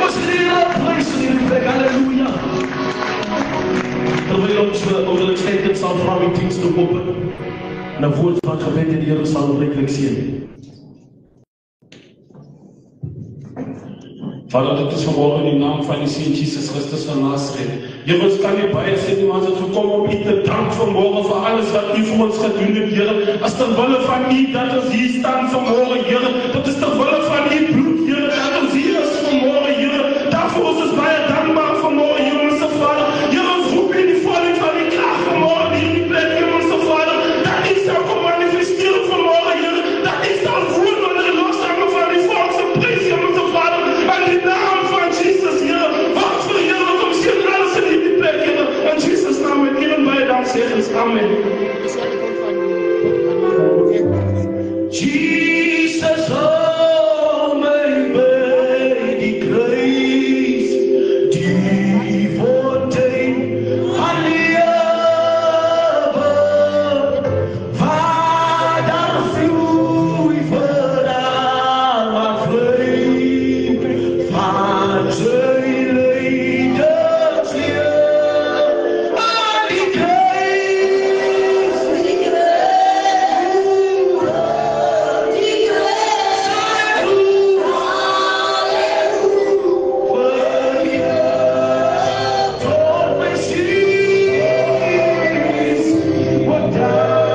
ons gee prys in hierdie plek. Halleluja. Terwyl ons ongelukkig steeds dit sal vra om die dienst te open. En 'n woord van gebed en die Here sal ryklik seën. Vader, dit is vanmorgen in die naam van die Seun Jesus Christus van Nazareth. Here, ons kan nie baie sê nie, maar ons het gekom om U te dank vanmorgen vir alles wat U vir ons gedoen het, Here. As ter wille van U dat ons hier staan vanmorgen, Here. Dit is ter wille van U bloed, Here, dat ons hier is vanmorgen, Here. Daarvoor is ons baie dankbaar vanmorgen, Here, onze Vader. Here, ons roep in die volheid van die kracht vanmorgen hier in die plek, Here, onze Vader. Dat U sal kom manifesteren vanmorgen, Here. Dat U sal voelen onder de lofzangen van die volkse prijs, Here, onze Vader. In die naam van Jesus, Heer, wat voor Heer, kom zien alles in die plek, Heer. In Jesus' naam, met Heer en bij dankzegens. Amen. Jesus, hou mij bij die kruis, die fontein van lewe, waar daar vloei voor maar vloei. Van zijn lijdensleer aan die kruis, voor mijn ziel, wat daar zal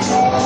Somebody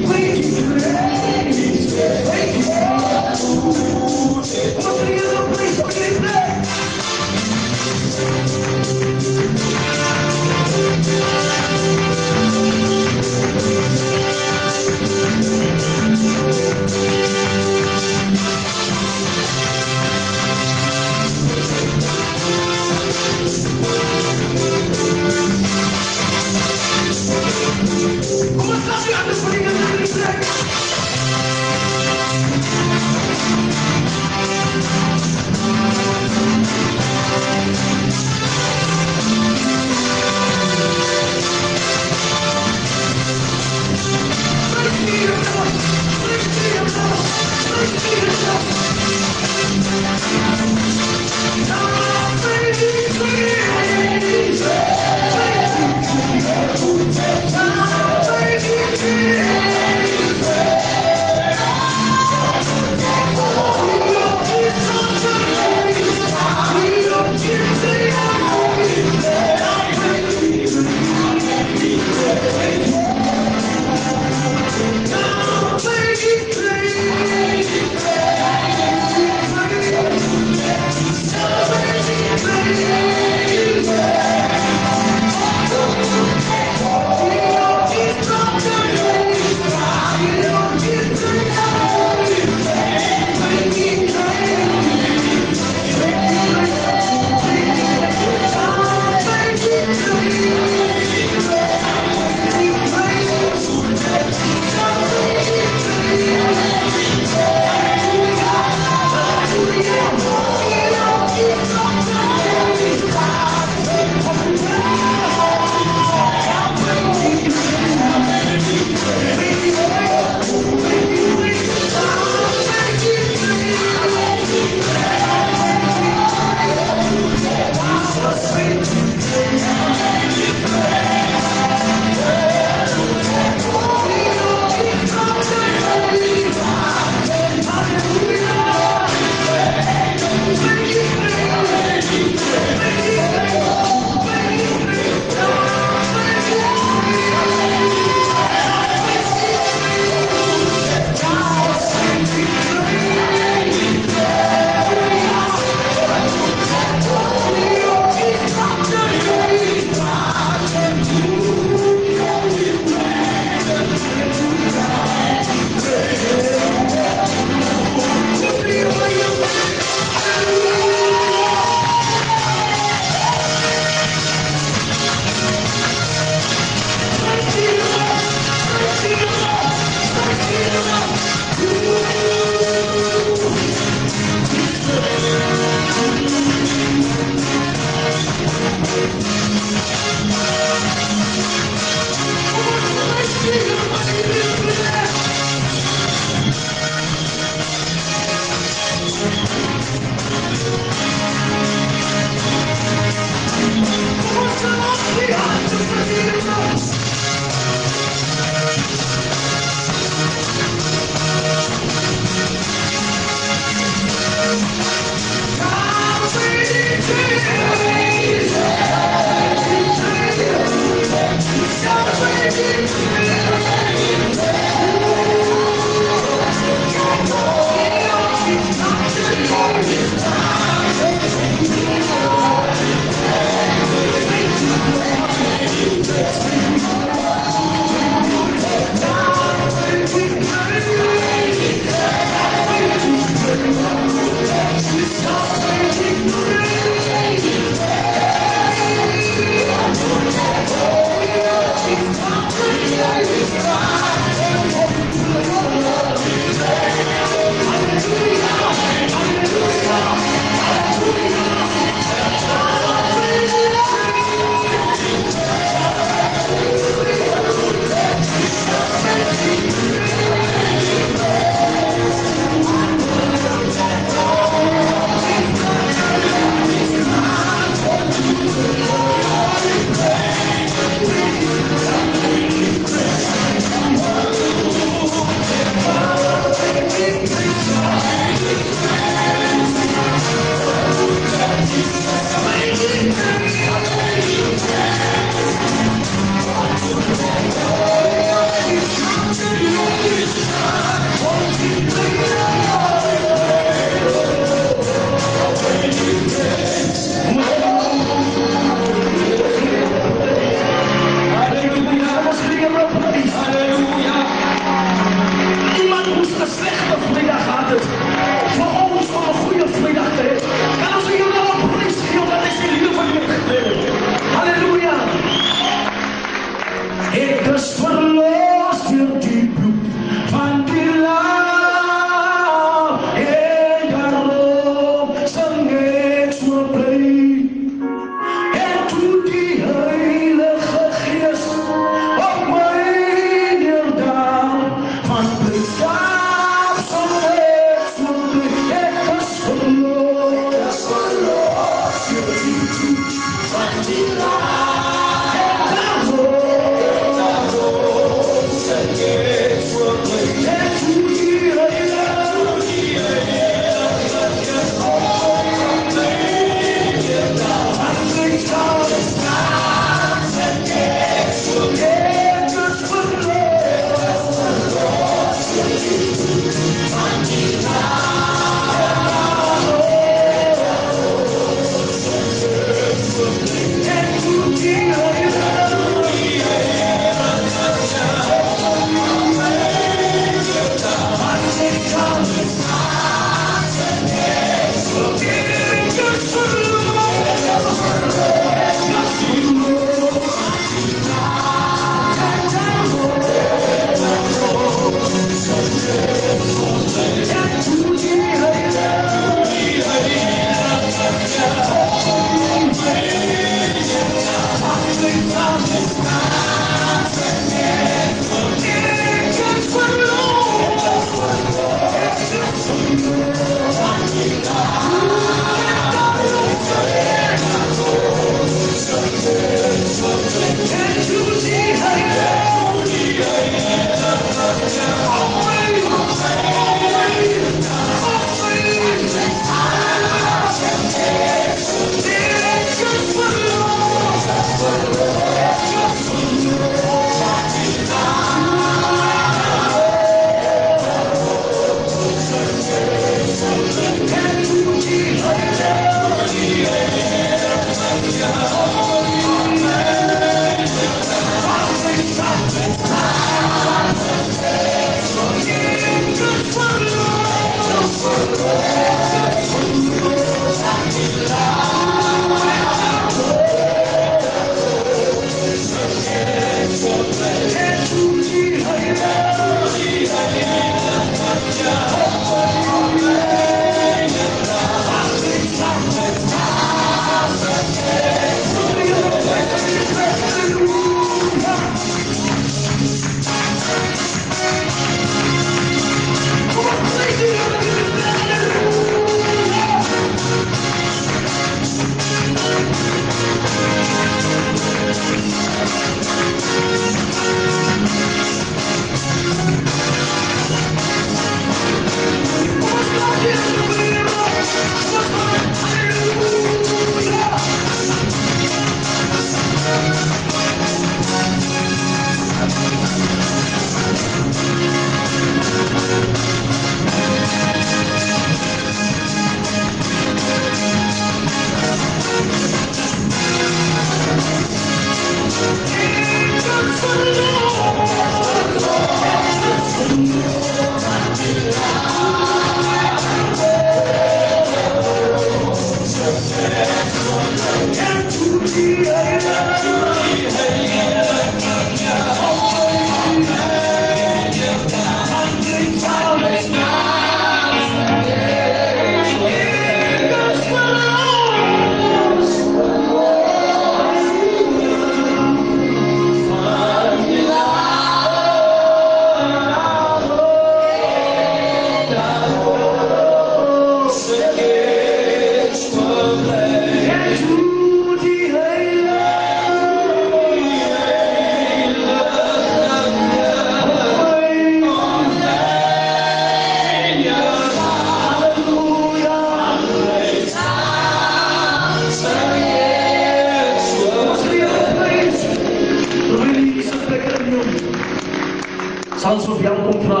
Sal ons verwelkom vra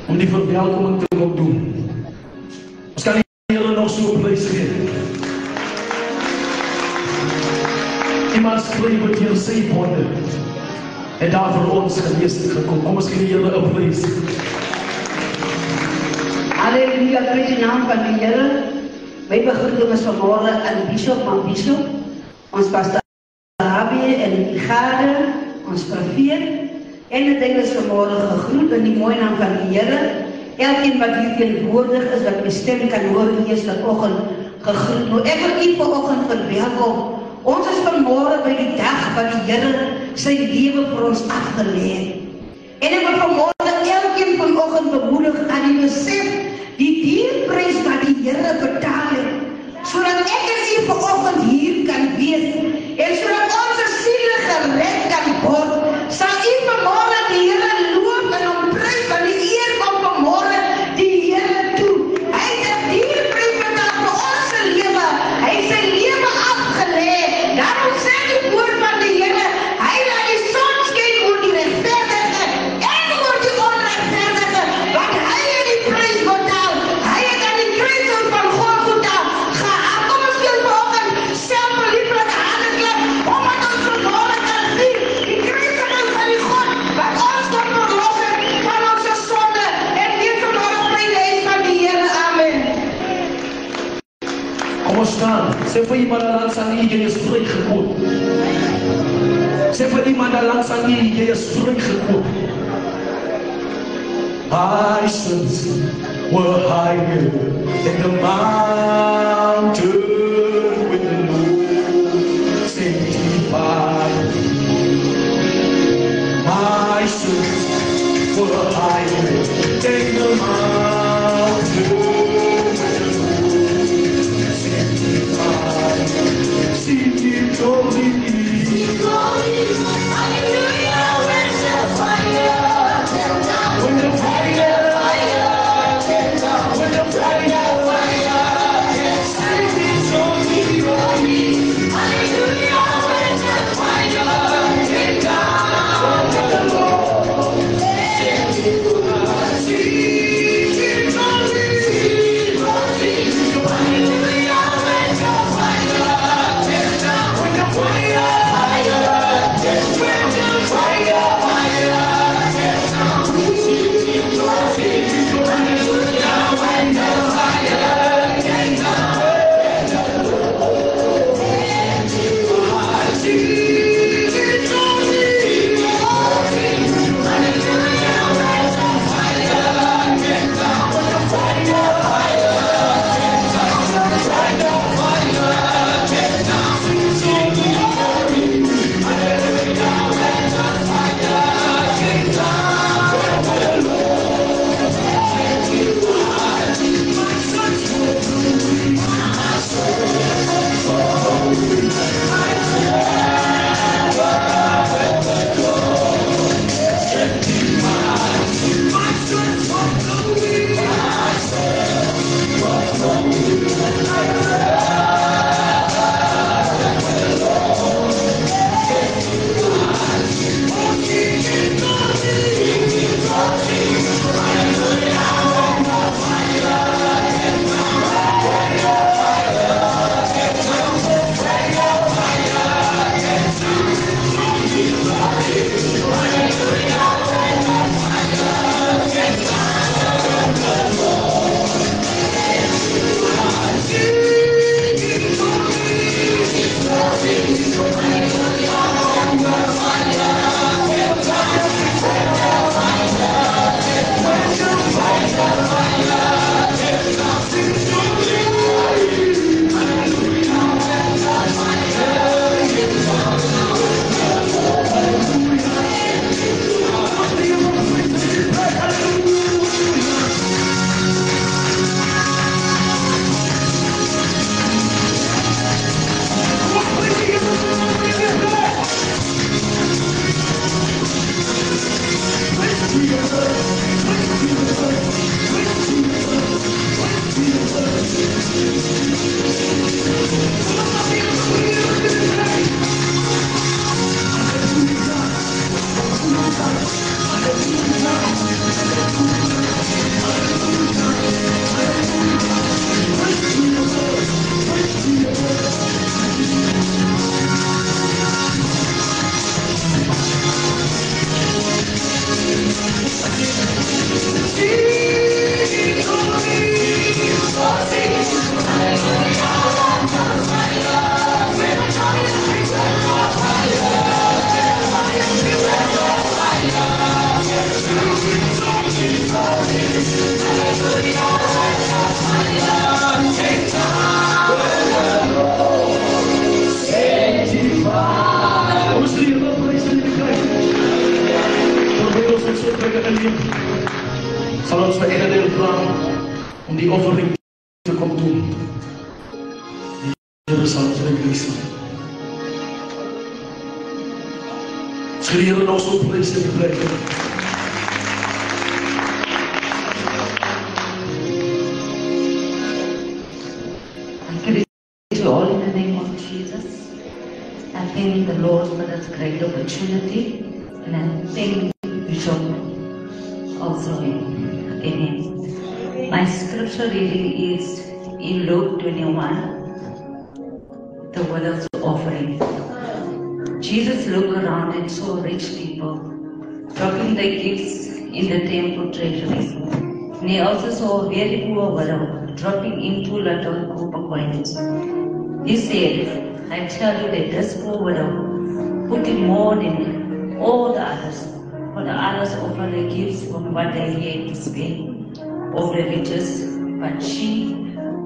om die verwelkoming te wil doen. Ons kan die Here nog so prys gee. Iemand skryf met hier sy woorde en daar vir ons genees gekom. Kom ons gee die Here 'n prys. Halleluja, prys die naam van die Here. My begroeting is vanmorgen aan Bishop, ons pastor Abi en die Gade, ons profeet. En het ding is vanmorgen gegroet in die mooie naam van die Here. Elkeen wat hier teenwoordig is, wat my stem kan hoor, die is vanoggend gegroet. Nou ek wil u vanoggend verwelkom. Ons is vanmorgen by die dag wat die Here sy lewe vir ons afgelê het. En ek wil vanmorgen elkeen vanoggend bemoedig aan die besef, die dierprys wat die Here betaal het, sodat ek en u vanoggend hier kan wees, en sodat ons siele gered kan word, sal u vanmorgen die Here loof en hom prys, want die eer kom vanmorgen die Here toe. Hy het 'n dierprys betaal vir ons lewe, hy het sy lewe afgelê. Daarom sê die woord van die Here, hy laat die son skyn oor die regverdige en oor die onregverdige, want hy het die prys betaal. Hy het aan die kruis van Golgotha gehang. Kom ons speel vanoggend selfverlieflik hande klap, omdat ons vanmorgen kan vier die kruisiging van die God, wat ons kon verlos het van ons sonde, en weer vanmorgen bly die huis van die Here. Amen. Kom ons staan. Sê vir iemand daar langs aan u, jy is vrygekoop. Sê vir iemand daar langs aan u, jy is vrygekoop. My sins were higher than the mountain with the Lord sanctified. My sins were higher than the mountain with the Lord sanctified. Sing it, glory. Hallelujah, where's the fire? When the fire, when the fire, offering te kom doen. Die Here sal ons reis maak. Ons gaan die Here nou so prys en gebruik. All in the name of Jesus. I thank the Lord for this great opportunity, and I thank Bishop also. Amen. My scripture reading is in Luke 21, the widow's offering. Jesus looked around and saw rich people dropping their gifts in the temple treasury. And he also saw a very poor widow dropping in 2 little copper coins. He said, I tell you that this poor widow put in more than all the others, for the others offered their gifts from what they had to spend of the riches, but she,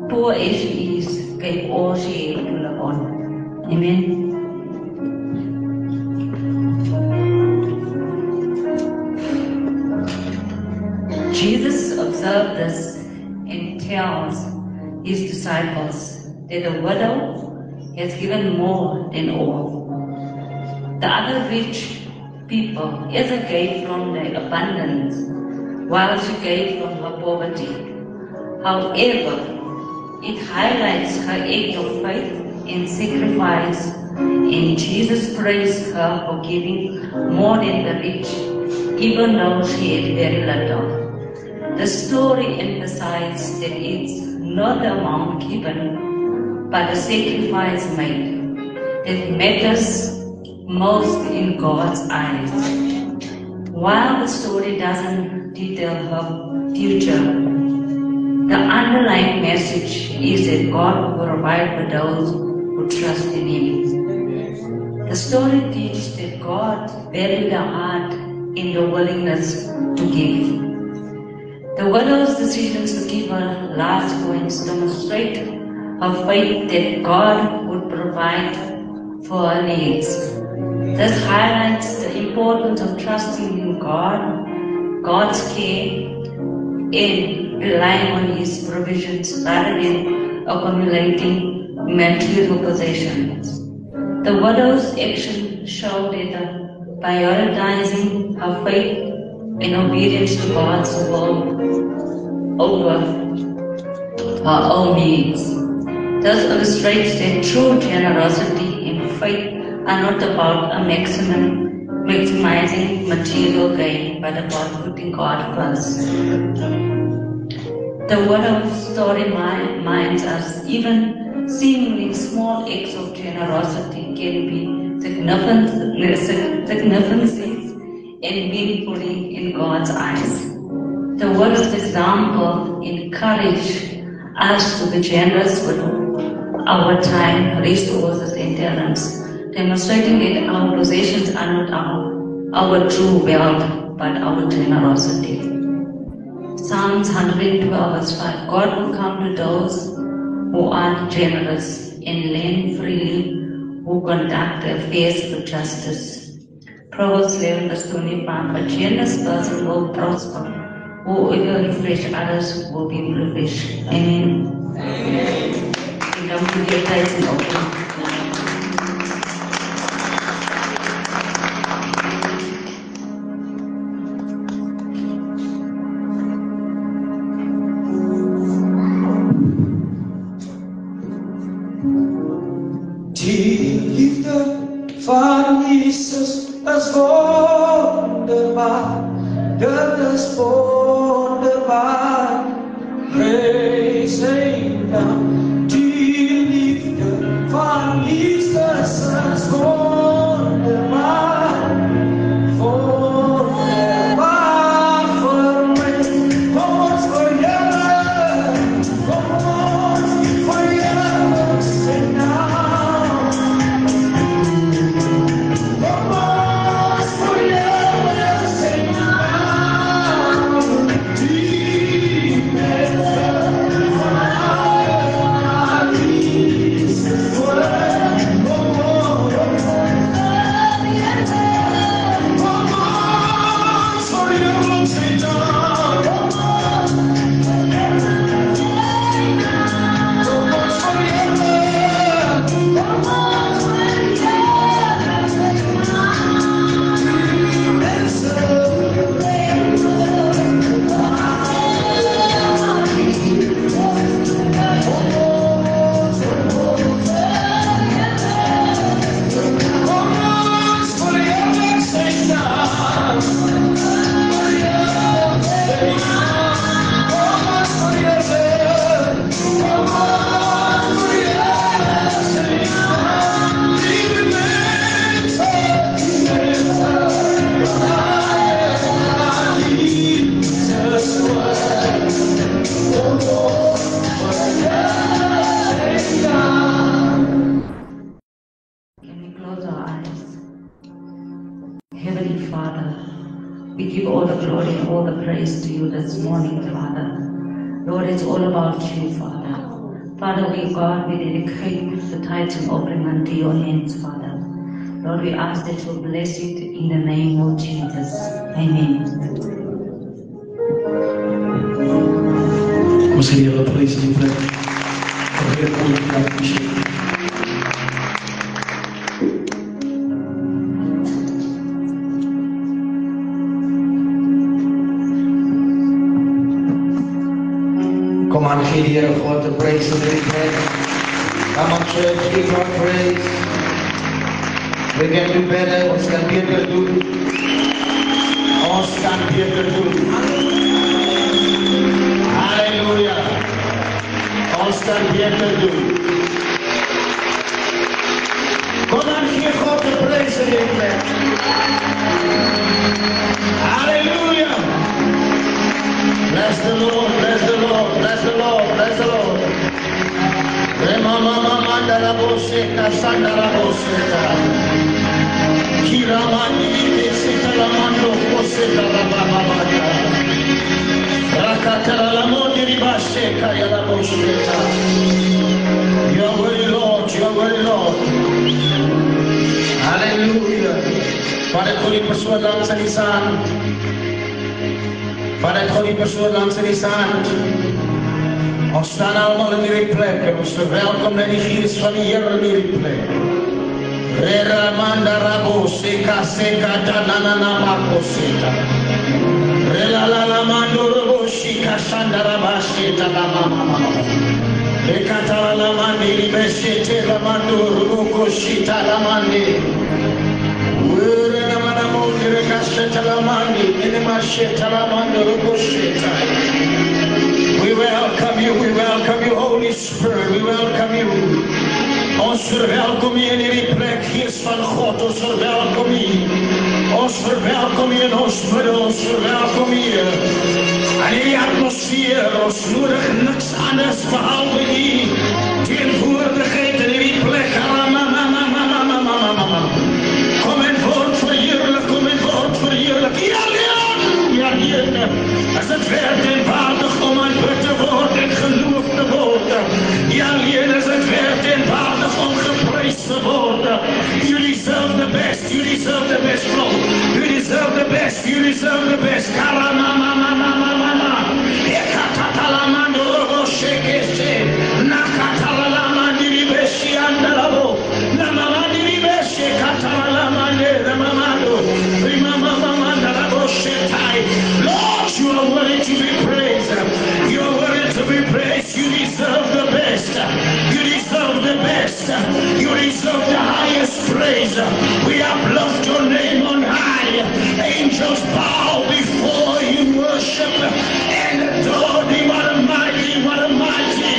poor as she is, gave all she had to live on. Amen. Jesus observed this and tells his disciples that the widow has given more than all. The other rich people, Esther gave from their abundance, while she gave from her poverty. However, it highlights her act of faith and sacrifice, and Jesus praised her for giving more than the rich, even though she had very little. The story emphasizes that it's not the amount given, but the sacrifice made that matters most in God's eyes. While the story doesn't detail her future, the underlying message is that God will provide for those who trust in Him. The story teaches that God values the heart and the willingness to give. The widow's decisions to give her last coins demonstrate her faith that God would provide for her needs. This highlights the importance of trusting in God, God's care, and relying on His provisions rather than accumulating material possessions. The widow's action showed that prioritizing her faith and obedience to God's will over her own needs. This illustrates that true generosity and faith are not about maximizing material gain, but about putting God first. The widow's story reminds us even seemingly small acts of generosity can be significant and meaningfully in God's eyes. The widow's example encourages us to be generous with our time, resources, and talents, demonstrating that our possessions are not our true wealth, but our generosity. Psalms 112 verse 5, God will come to those who are generous and lend freely, who conduct affairs with justice. Proverbs 11 verse 25, a generous person will prosper. Whoever refresh others will be refreshed. Amen. Amen. Kingdom to your place and open. Die liefde van Jesus is wonderbaar. Dit is wonderbaar. Prys sy naam. Die liefde van Jesus is wonderbaar. Wonderbaar vir my. Kom ons vir julle. Kom ons vir julle sy naam. Kom ons vir julle sy naam. Die liefde van Father. We give all the glory and all the praise to you this morning, Father. Lord, it's all about you, Father. Father, we dedicate the tithes and offering unto your hands, Father. Lord, we ask that you bless it in the name of Jesus. Amen. Ons gee Here prys en plek. Kom aan, gee die Here God te prys en plek. Come on, church, give God praise. We can do better. Ons kan beter doen. Ons kan beter doen. Halleluja. Ons kan beter doen. Kom aan, gee God te prys en plek. Halleluja. Bless the Lord, bless the Lord, bless the Lord, bless the Lord. Remandaraboseka sandaraboseka. Kiramani deseka lamando koseka rabababata. Rakatara lamoni ribasheka yalaboseka. Your word, Lord, your word, Lord. Hallelujah. Pada kuli persuad dalam lisan. Pada kuli persuad dalam lisan. Ons staan allemaal in die plek en ons verwelkom in die geest van die Heer in die plek. Reramanda rabo seka seka dananana mako seka. Relalala mando rabo shika shandaraba sheta lamama. Rekatala lamandi libeshete lamando ruboko shita lamandi. Urenamana mondi rekasheta lamandi. Inima sheta lamando rubo sheta. We welcome you, Holy Spirit, we welcome you. Ons verwelkom je in die plek, Geest van God, ons verwelkom je. Ons verwelkom je in ons midden, ons verwelkom je. En in die atmosfeer, ons nodig niks anders behalve die teenwoordigheid in die plek. Kom en word verheerlijk, kom en word verheerlijk. Ja, as het werd en waardig om aanbid te worden en geloof te worden. Ja, alleen as het werd en waardig om geprys te worden. You deserve the best, you deserve the best, Lord. You deserve the best, you deserve the best. Karamamamamamamama. Ekatatalamando robo shekeshe. Nakatalalamandi ribeshi andalabo. Namamandi ribeshi katalalamande ramamando. Rimamamamandalabo shetai. Lord, you are worthy to be praised. You are worthy to be praised. You deserve the best. You deserve the best. You deserve the highest praise. We uplift your name on high. Angels bow before you, worship and adore thee. What a mighty, what a mighty,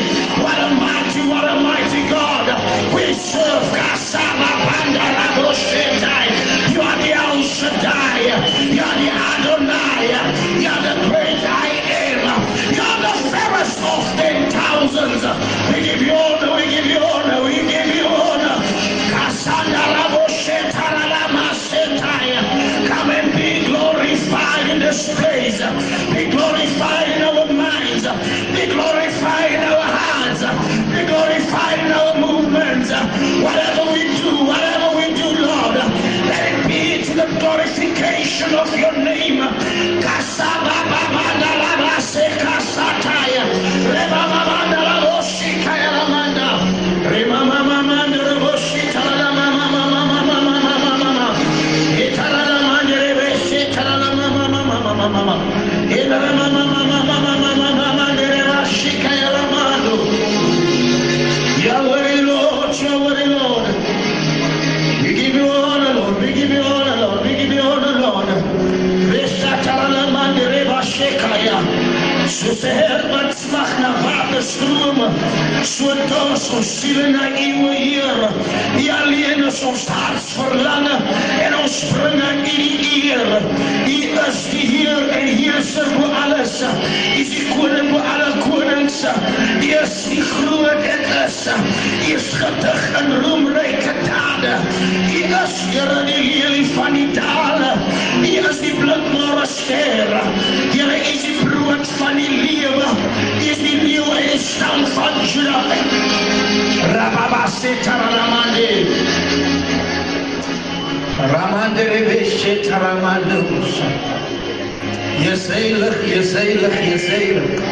what a mighty, what a mighty God. We serve. Kasama Bandara Boshetai. You are the El Shaddai. You are the Adonai. You are the great I am. You are the fairest of 10,000s. We give you honor, we give you honor, we give you honor. Come and be glorified in this place. Be glorified in our minds. Be glorified in our hands. Be glorified in our movements. Whatever we do, Lord, let it be to the glorification of your name. Yahweh, Lord, Yahweh, Lord. We give you honor, Lord. We give you honor, Lord. We give you honor, Lord. Soos die Herman smag na waterstrome, so dors ons siele na U, Heer. U alleen is ons harts verlange en ons spring aan U die eer. U is die Heer en heerser bo alles. U is die koning bo alle konings. U is die groot en is. U is gedig in roemryke dade. U is Heer die lelie van die dale. U U is die blindmore ster. Here is die brood van die lewe. U is die leeu en die stam van Juda. Rababasetaramande. Ramande Rebeshetaramandos. Jeseilig, Jeseilig, Jeseilig.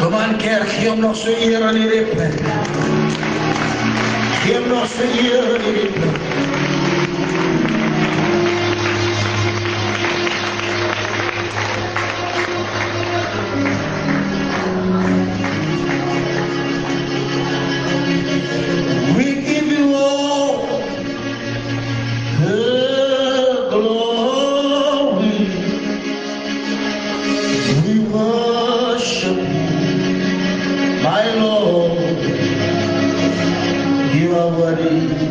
Kom aan kerk, gee hom nog so eer aan hierdie plek. Gee hom nog so eer aan hierdie plek. We give you all the glory. We worship you, my Lord. You are worthy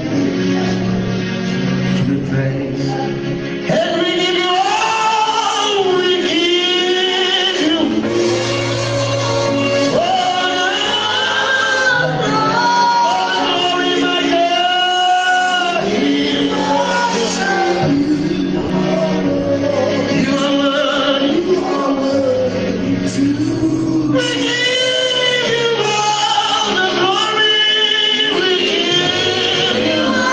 to be praised. And we give you all, we give you all glory, my God. You are worthy. We give you all the glory. We give you all.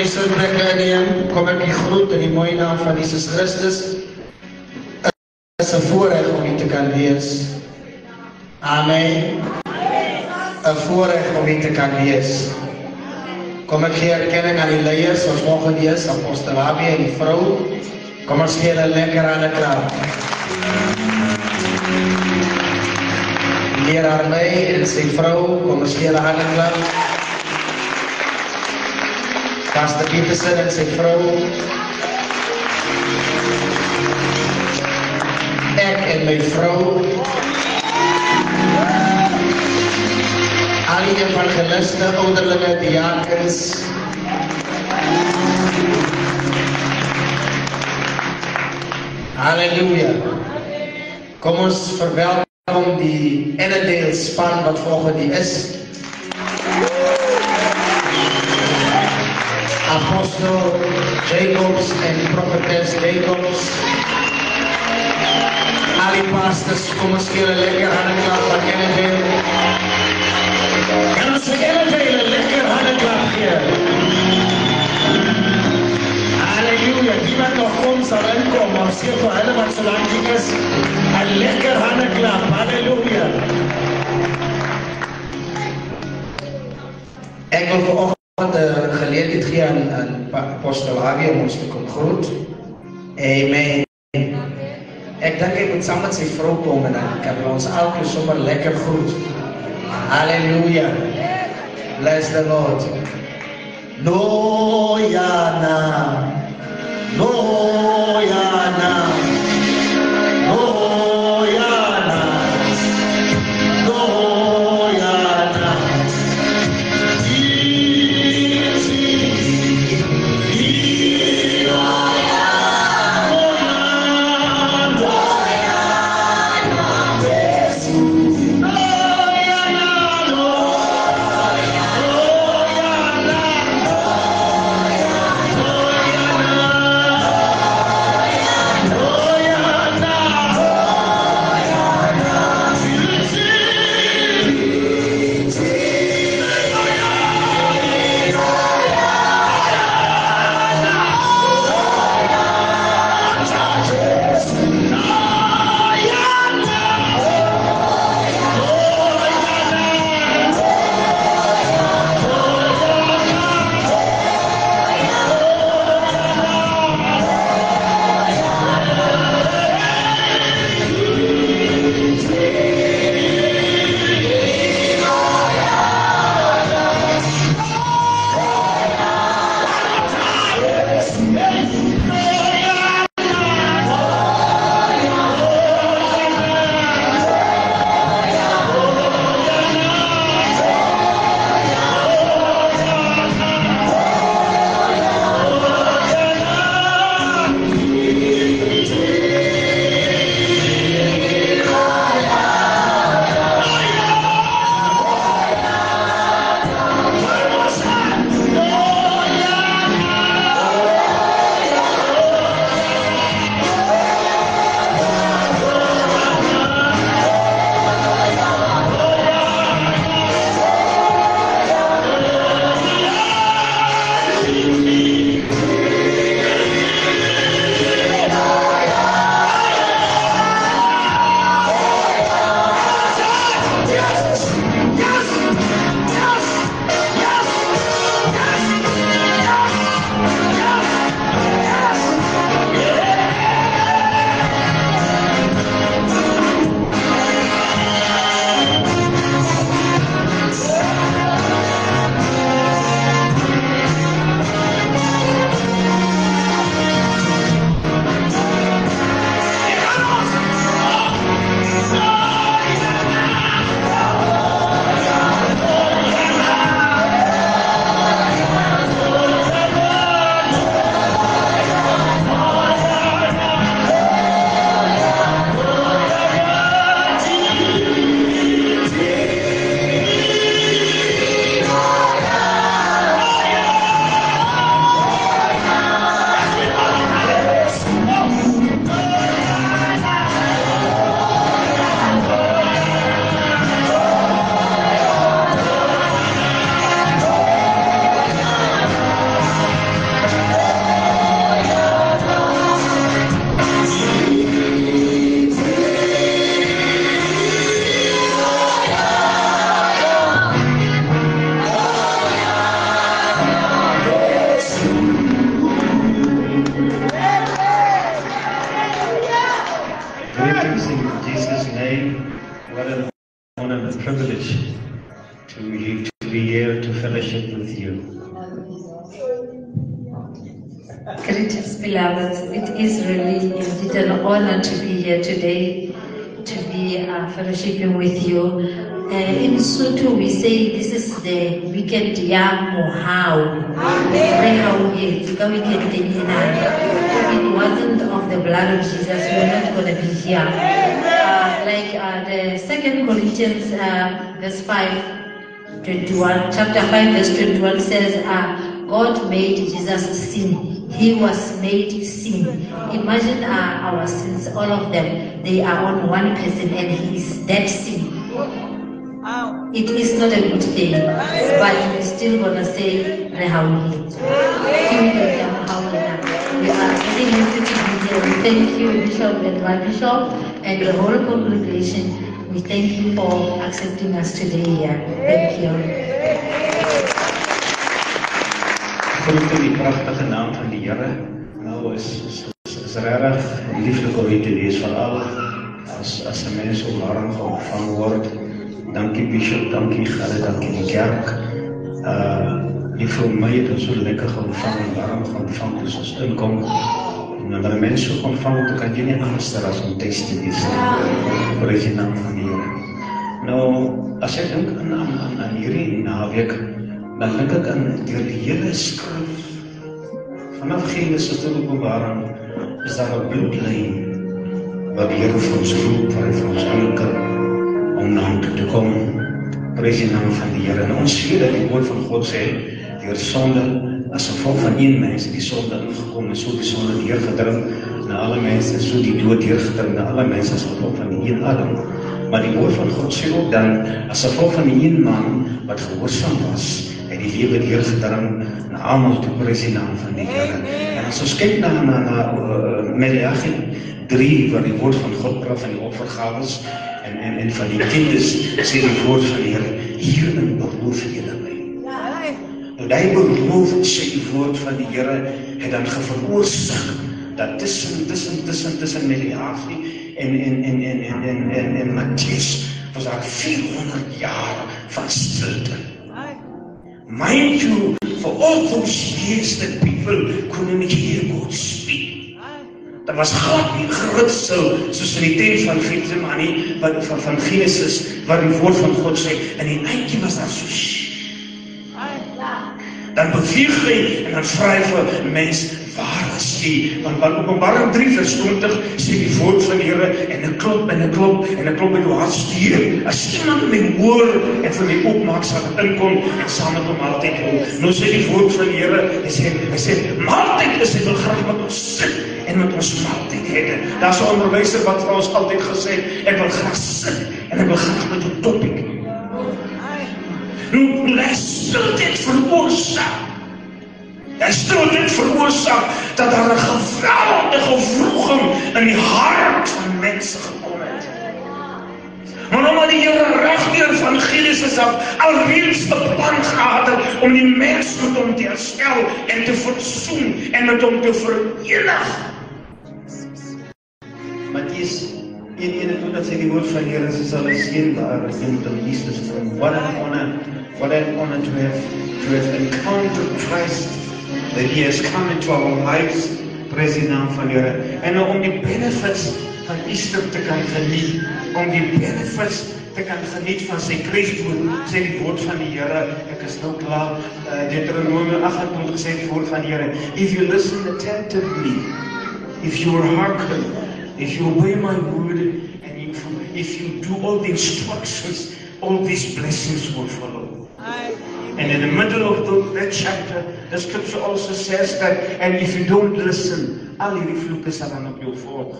die sitplekke inneem, kom ek die groet in die mooie naam van Jesus Christus. Het is 'n voorreg om hier te kan wees. Amen. 'n voorreg om hier te kan wees. Kom ek gee erkenning aan die leiers, ons mogen wees, Apostel Abi en die vrou. Kom ons gee hulle lekker aan die klap. Leraar May en sy vrou, kom ons gee hulle aan die klap. Pastor Peterson en sy vrou. Ek en my vrou. Al die evangeliste, ouderlinge, diakens. Halleluja. Kom ons verwelkom die Annadale span wat volgende die is. Apostel Jacobs en Prophetess Jacobs. Al die pastors, kom ons gee 'n lekker handeklap van Annadale. En ons vir Annadale 'n lekker handeklap gee. Halleluja, die wat nog kom sal inkom, maar sê vir hulle wat so lank hier is, 'n lekker handeklap. Halleluja. Ek wil vanoggend geleentheid gee aan Apostel Abi om ons te kom groet. Amen. Ek dink hy moet saam met sy vrou kom en dan kan ons alke sommer lekker groet. Halleluja. Bless the Lord. Loyana. Loyana. Loyana. Loyana. Oh honor and the privilege to be here to fellowship with you. Greetings, beloved. It is really indeed an honor to be here today, to be fellowshipping with you. In Sotho, we say this is the weekend ya Mohau. If it wasn't of the blood of Jesus, we're not going to be here. The 2 Corinthians verse 5:21, chapter 5 verse 21 says, God made Jesus sin. He was made sin. Imagine our sins, all of them, they are on one person and he is that sin. It is not a good thing, but we're still going to say, we are very happy to be here. We thank you, Bishop and my Bishop, and the whole congregation. We thank you for accepting us today here. Thank you. Groet in die pragtige naam van die Here. Nou is regtig lieflik om hier te wees, veral as 'n mens op warm ontvang word. Dankie Bishop, dankie Gerrit, dankie die kerk. Vir my het ons so lekker ontvang en warm ontvang as ons inkom. En wanneer mense so ontvang word, kan jy nie anders as om tuis te wees. Prys die naam van die Here. Nou, as ek dink aan hierdie naweek, dan dink ek aan deur die hele skrif. Vanaf Genesis tot Openbaring is daar 'n bloedlyn wat die Here vir ons roep, wat hy vir ons aankel om na hom toe te kom. Prys die naam van die Here. En ons weet dat die woord van God sê, deur sonde, as gevolg van een mens het die sonde ingekom en so die sonde deurgedring na alle mense, so die dood deurgedring na alle mense as gevolg van die een Adam. Maar die woord van God sê ook dan, as gevolg van die een man wat gehoorsaam was, en die lewe deurgedring na almal toe, prys die naam van die Here. En as ons kyk na Maleagi 3, waar die woord van God praat van die offergawes en van die tiendes, sê die woord van die Here, hierin beloof julle my. Nou die beloof, sê die woord van die Here, het dan veroorsaak dat tussen Maleagi en Mattheus was daar 400 jaar van stilte. Mind you, for all those years that people couldn't hear God speak. Daar was glad nie geritsel, soos in die tent van Getsemane, van Genesis, waar die woord van God sê, en die eindje was daar so dan beweeg hy, en dan vraag vir mens, waar is die? Want Openbaring 3 vers 20 sê die woord van die Here, en ek klop en ek klop met jou hart stuur. As iemand my hoor en vir my opmaak, sal ek inkom en saam met hom maaltyd hou. Nou sê die woord van die Here, hy sê maaltyd is, hy wil graag met ons sit en met ons maaltyd hê. Daar is 'n onderwyser wat vir ons altyd gesê, ek wil graag sit en ek wil graag met 'n topic. Nou, hy stil dit veroorsaak. Hy stil dit veroorsaak dat daar 'n geweldige wroging in die hart van mense gekom het. Maar omdat die Here regdeur van Genesis af alreeds 'n plan gehad het om die mens met hom te herstel en te versoen en met hom te verenig. Mattheus 1:21 sê die woord van die Here, sal hy sien daar in Jesus van what an honor to have encountered Christ, that he has come into our lives, prys die naam van die Here. En nou om die benefits van Easter te kan geniet, om die benefits te kan geniet van sy kruisdood, sê die woord van die Here, ek is nou klaar, Deuteronomium 28 sê die woord van die Here, if you listen attentively, if you hearken, if you obey my word, and if you do all the instructions, all these blessings will follow. And in the middle of that chapter, the scripture also says that, and if you don't listen, al hierdie vloeke sal dan op jou volg.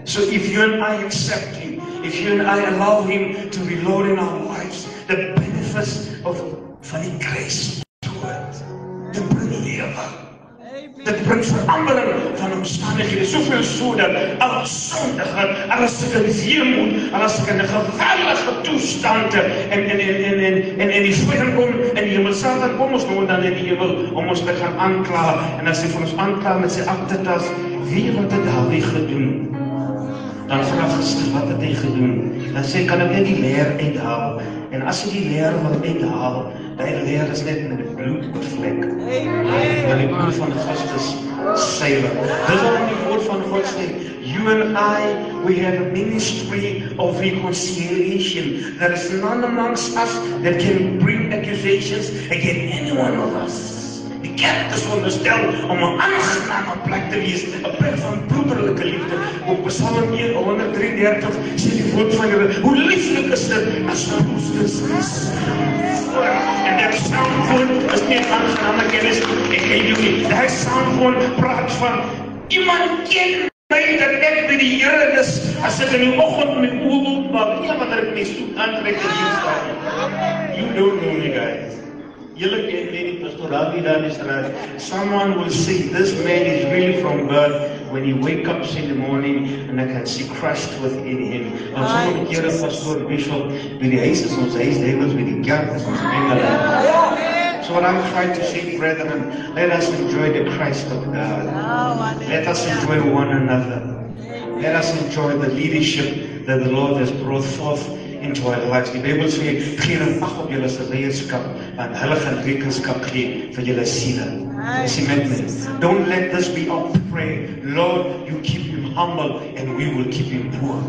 So if you and I accept Him, if you and I allow Him to be Lord in our lives, the benefits van die kruis te bring lewe. Dit bring verandering van omstandighede, soveel so dat al sondige, alles ek in weemoed, alles ek in 'n geweldige toestand en die vyand kom in die hemel, Satan kom ons nou dan in die hemel om ons te gaan aankla, en as hy vir ons aankla met sy aktetas, wie wat het Dawie gedoen? Dan vra gister, wat het hy gedoen? Dan sê, kan ek net die leer uithaal? En as jy die leer wil uithaal, die leer is net met die bloed bevlek. Want die bloed van Christus suiwer. Dis wat die woord van God sê. You and I, we have a ministry of reconciliation. There is none amongst us that can bring accusations against any one of us. Die kerk is onderstel om 'n aangename plek te wees, 'n plek van broederlike liefde. Op Psalm 133 sê die woord van Here, hoe lieflik is dit as broers is. En die saamwoon is nie 'n aangename kennis, ek weet nie. Die saamwoon praat van iemand ken my dat ek by die Here is, as ek in die oggend met oë oopmaak, nie wat ek my soek aantrek te diens daar. You don't know me, guys. Julle ken die pastoraat daar in Israel. Someone will say, this man is really from God when he wakes up in the morning and I can see Christ within him. En sommige kere pastoor Bishop, by die huis is ons huis, die was by die kerk is ons engele. So what I'm trying to say, brethren, let us enjoy the Christ of God. Let us enjoy one another. Let us enjoy the leadership that the Lord has brought forth into our lives. Die Bybel sê, gee dan ag op julle se leierskap, want hulle gaan rekenskap gee vir julle siele. Is jy met my? Don't let this be our prayer. Lord, you keep him humble and we will keep him poor.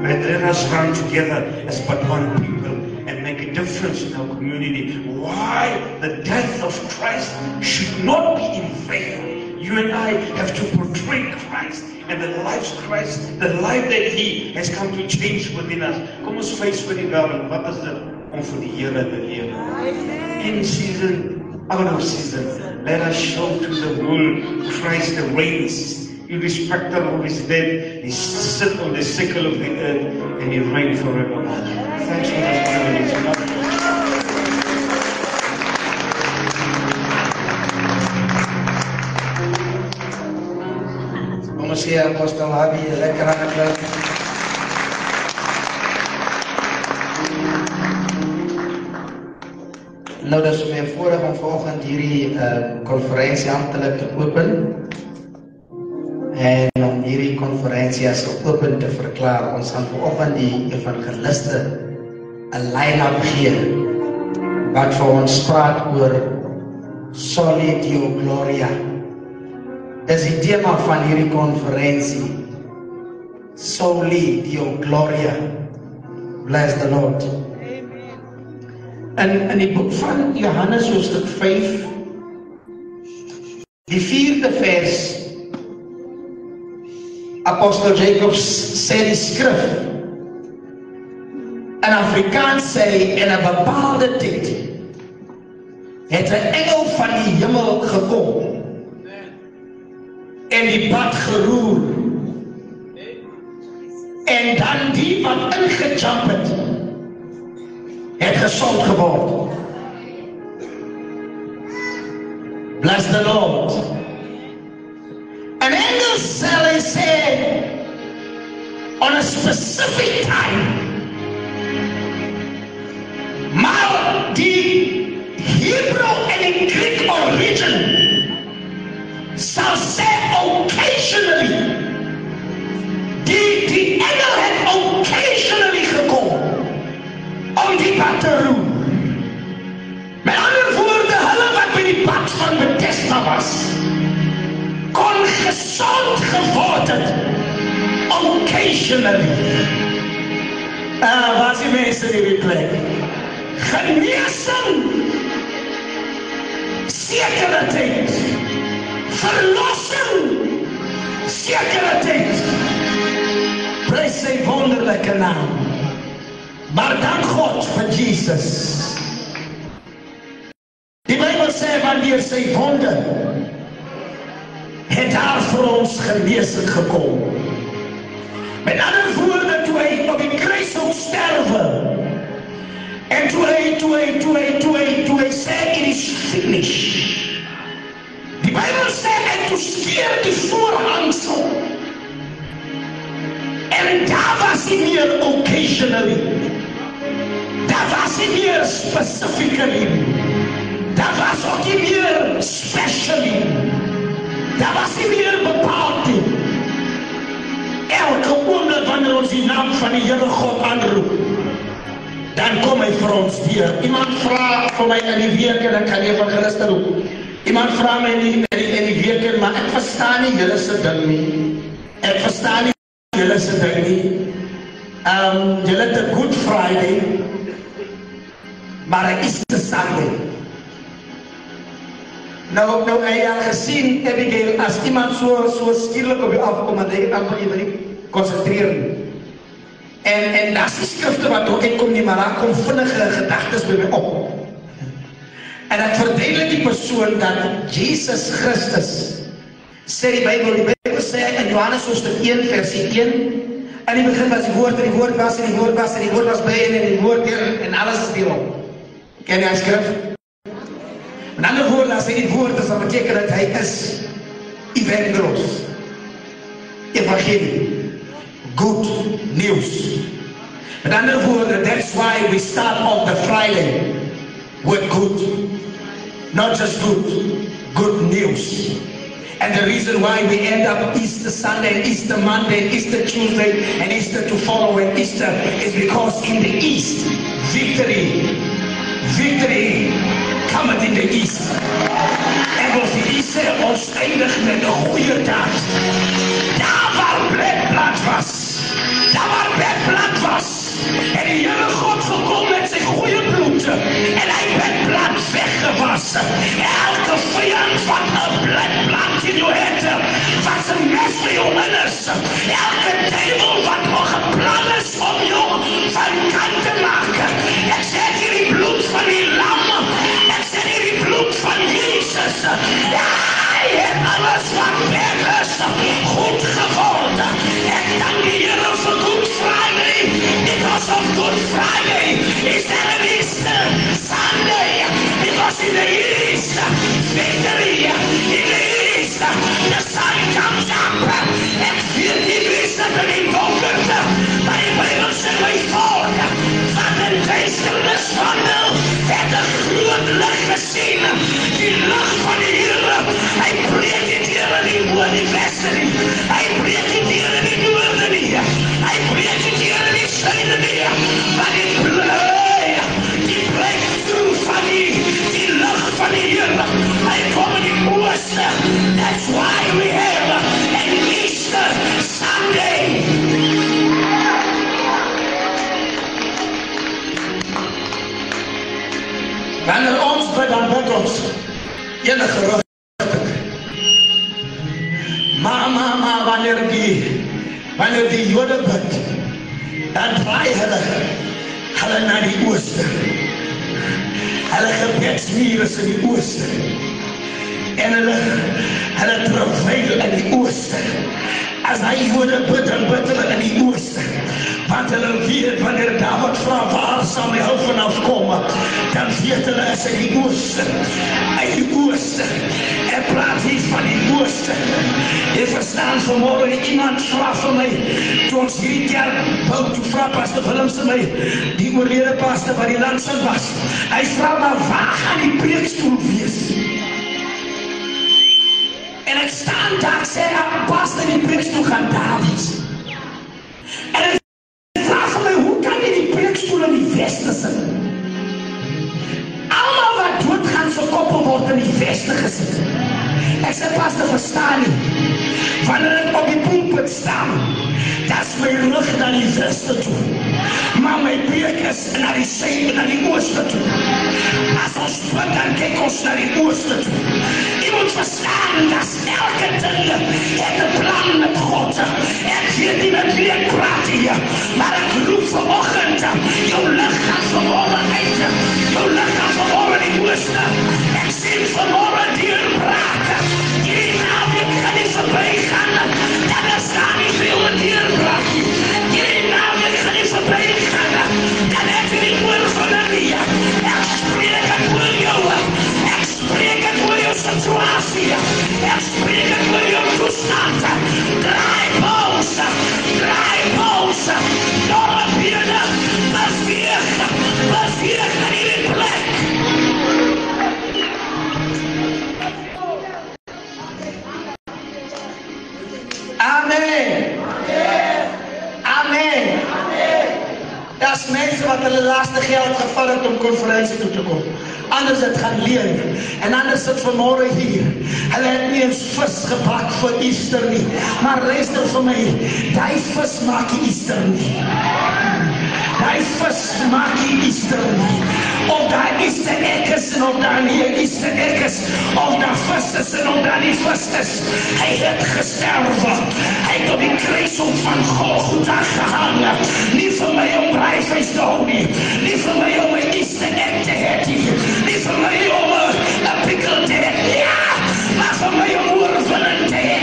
But let us run together as but one people and make a difference in our community. Why the death of Christ should not be in vain. You and I have to portray Christ and the life of Christ, the life that He has come to change within us. Kom ons face vir die wêreld. Wat is dit om vir die Here te lewe? In season, out of season, let us show to the world Christ reigns. Irrespective of His death, He sits on the sickle of the earth and He reigns forever. Thanks for this privilege. Ons sê Apostel Habi, lekker aan die klap. Nou, dis my voorreg om vanoggend hierdie konferensie amptelik te open. En om hierdie konferensie as open te verklaar. Ons gaan vanoggend die evangeliste 'n line-up gee wat vir ons praat oor Soli Deo Gloria. Dis die tema van hierdie konferensie. Soli Deo Gloria. Bless the Lord. In die boek van Johannes hoofstuk 5, die 4de vers, Apostel Jacob sê die skrif, in Afrikaans sê in 'n bepaalde tyd, het 'n engel van die hemel gekom, en die pad geroer, en dan die wat ingejump het gesond geword. Bless the Lord. An angel shall say on a specific time, maar die Hebrew en die Greek origin sal sê occasionally. Die engel het occasionally gekom om die pad te roer. Met ander woorde, hulle wat by die pad van Bethesda was, kon gesond geword het occasionally. Was die mense in die plek? Genesing, sekere tyd. Verlossing, sekere tyd. Prys sy wonderlike naam. Maar dank God vir Jesus. Die Bybel sê wanneer sy wonder het daar vir ons genesing gekom. Met ander woorde, toe hy op die kruis sou sterwe, en toe hy sê it is finished. Die Bybel sê en toe skeer die voorhangsel. En daar was nie meer occasionally. Daar was nie meer specifically. Daar was ook nie meer specially. Daar was nie meer bepaald nie. Elke oomblik die naam van die Here God aanroep, dan kom hy vir ons deur. Iemand vra vir my in die week en ek kan die evangeliste roep. Iemand vra my in die week, maar ek verstaan nie julle se ding nie. Ek verstaan nie julle se ding nie. Julle het 'n Good Friday, maar 'n Easter Sunday. Nou hy al gesien, Abigail, as iemand so skielik op jou afkom, dan denk ek aan jy wil nie konsentreer nie. En dat is die skrifte wat ook uitkom nie, maar daar kom vinnige gedagtes by my op. En ek verduidelik die persoon dat Jesus Christus, sê die Bybel sê in Johannes hoofstuk 1 versie 1, in die begin was die woord, en die woord was, en die woord was, en die woord was by, en die woord weer, en alles is weer op. Ken jy die skrif? Met ander woorde, as hy die woord is, dan beteken dat hy is evangelos. Evangelie. Good news. Met ander woorde, that's why we start off the Friday with good. Not just good news. And the reason why we end up Easter Sunday, and Easter Monday, and Easter Tuesday, and Easter to follow and Easter is because in the East, victory cometh in the East. En ons die sê, ons eindig met 'n goeie daad. Daar waar bedblad was, en die Here God gekom met sy goeie bloed, en hy bedblad weggewas. Elke vyand wat 'n bedblad in jou het, wat 'n mes vir jou is, elke duiwel wat nog geplan is om jou van kant te maak. Ek sê hier die bloed van die lam, ek sê hier die bloed van Jesus. Hy het alles wat weg is, goed geworden. Ek dank die Here vir Good Friday, because of Good Friday is there an Easter Sunday, because in the East, victory, in the East, the sun comes up, ek vier die Easter van die wolkend, my Bijbel sê my volk, van die duisternis wandel, het 'n groot lig gesien, die lig van die Here, hy breek dit hier in die weste nie, hy breek dit hier in die noorde nie, hy breek dit hier in die suide nie, maar die breakthrough van die lig van die Here, hy kom in die ooste. That's why we have an Easter Sunday. Wanneer ons bid, dan bid ons enige rigting. Maar wanneer die Jode bid, dan draai hulle na die ooste. Hulle gebedsmuur is in die ooste. En hulle terwyl in die ooste. As hy Jode bid, dan bid hulle in die ooste. Want hulle weet, wanneer David vra, waar sal my hulp vanaf kom, dan weet hulle is in die ooste. Uit die ooste. Ek praat hier van die ooste. Jy verstaan vanmorgen, iemand vra vir my, toe ons hierdie kerk bou, toe vra Pastor Willems my, die oorlede pastor wat die landsin was. Hy vra maar, waar gaan die preekstoel wees? En ek staan daar, sê pastor, die preekstoel gaan daar wees. En ek vraag vir my, hoe kan jy die preekstoel in die weste sit? Almal wat doodgaan se koppel word in die weste gesit. Ek sê pastor, verstaan nie. Wanneer ek op die pulpit staan, dat is my rug na die weste toe. Maar my preek is na die suide, na die ooste toe. As ons bid, dan kyk ons na die ooste toe. Jy moet verstaan, dat elke ding het 'n plan met God. Ek weet nie met wie ek praat hier, maar ek roep vanoggend, jou lig gaan vanmorgen uit. Jou lig gaan vanmorgen in die ooste. Ek sien vanmorgen deurbraak. Hierdie naweek gaan nie verby gaan. Dan is daar nie veel deurbraak. Hierdie naweek gaan nie verby gaan. Dan het jy nie oorgene nie. Ek spreek het oor jou. Ek spreek het oor jou situasie. Ek spreek het oor jou toestand. Draai pauze. Dorre bene, beweeg. te geld geval het om konferensie toe te kom. Anders het gaan leen. En anders sit vanmorgen hier. Hulle het nie eens vis gebak vir Easter nie. Maar luister vir my, die vis maak nie Easter nie. Die vis maak nie Easter nie. Of daar Easter egg is en of daar nie Easter egg is. Of daar vis is en of daar nie vis is. Hy het gesterwe. Hy het op die kruishoek van Golgotha gehang. Nie vir my om braaivis te hou nie. Nie vir my om 'n Easter egg te hê nie. Nie vir my om 'n pickle te hê. Ja, maar vir my om oorwinning te hê.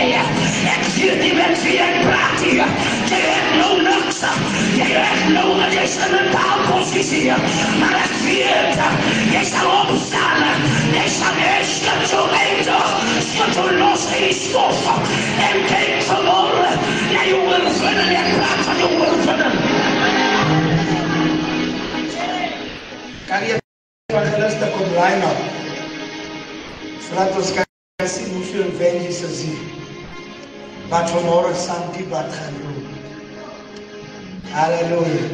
Ek weet nie met wie ek praat hier. Jy het nou niks. Jy het nou jy's in 'n taalposisie. Maar ek weet, jy sal opstaan. Jy sal skud jou eindig. Skud jou los in die stof. En kyk vanmorgen na jou oorwinning. Ek praat van jou oorwinning. Kan jy evangeliste kom line-up? Zodat ons kan sien hoeveel venjies er zien. Wat vanmorgen saam die bad gaan doen. Hallelujah.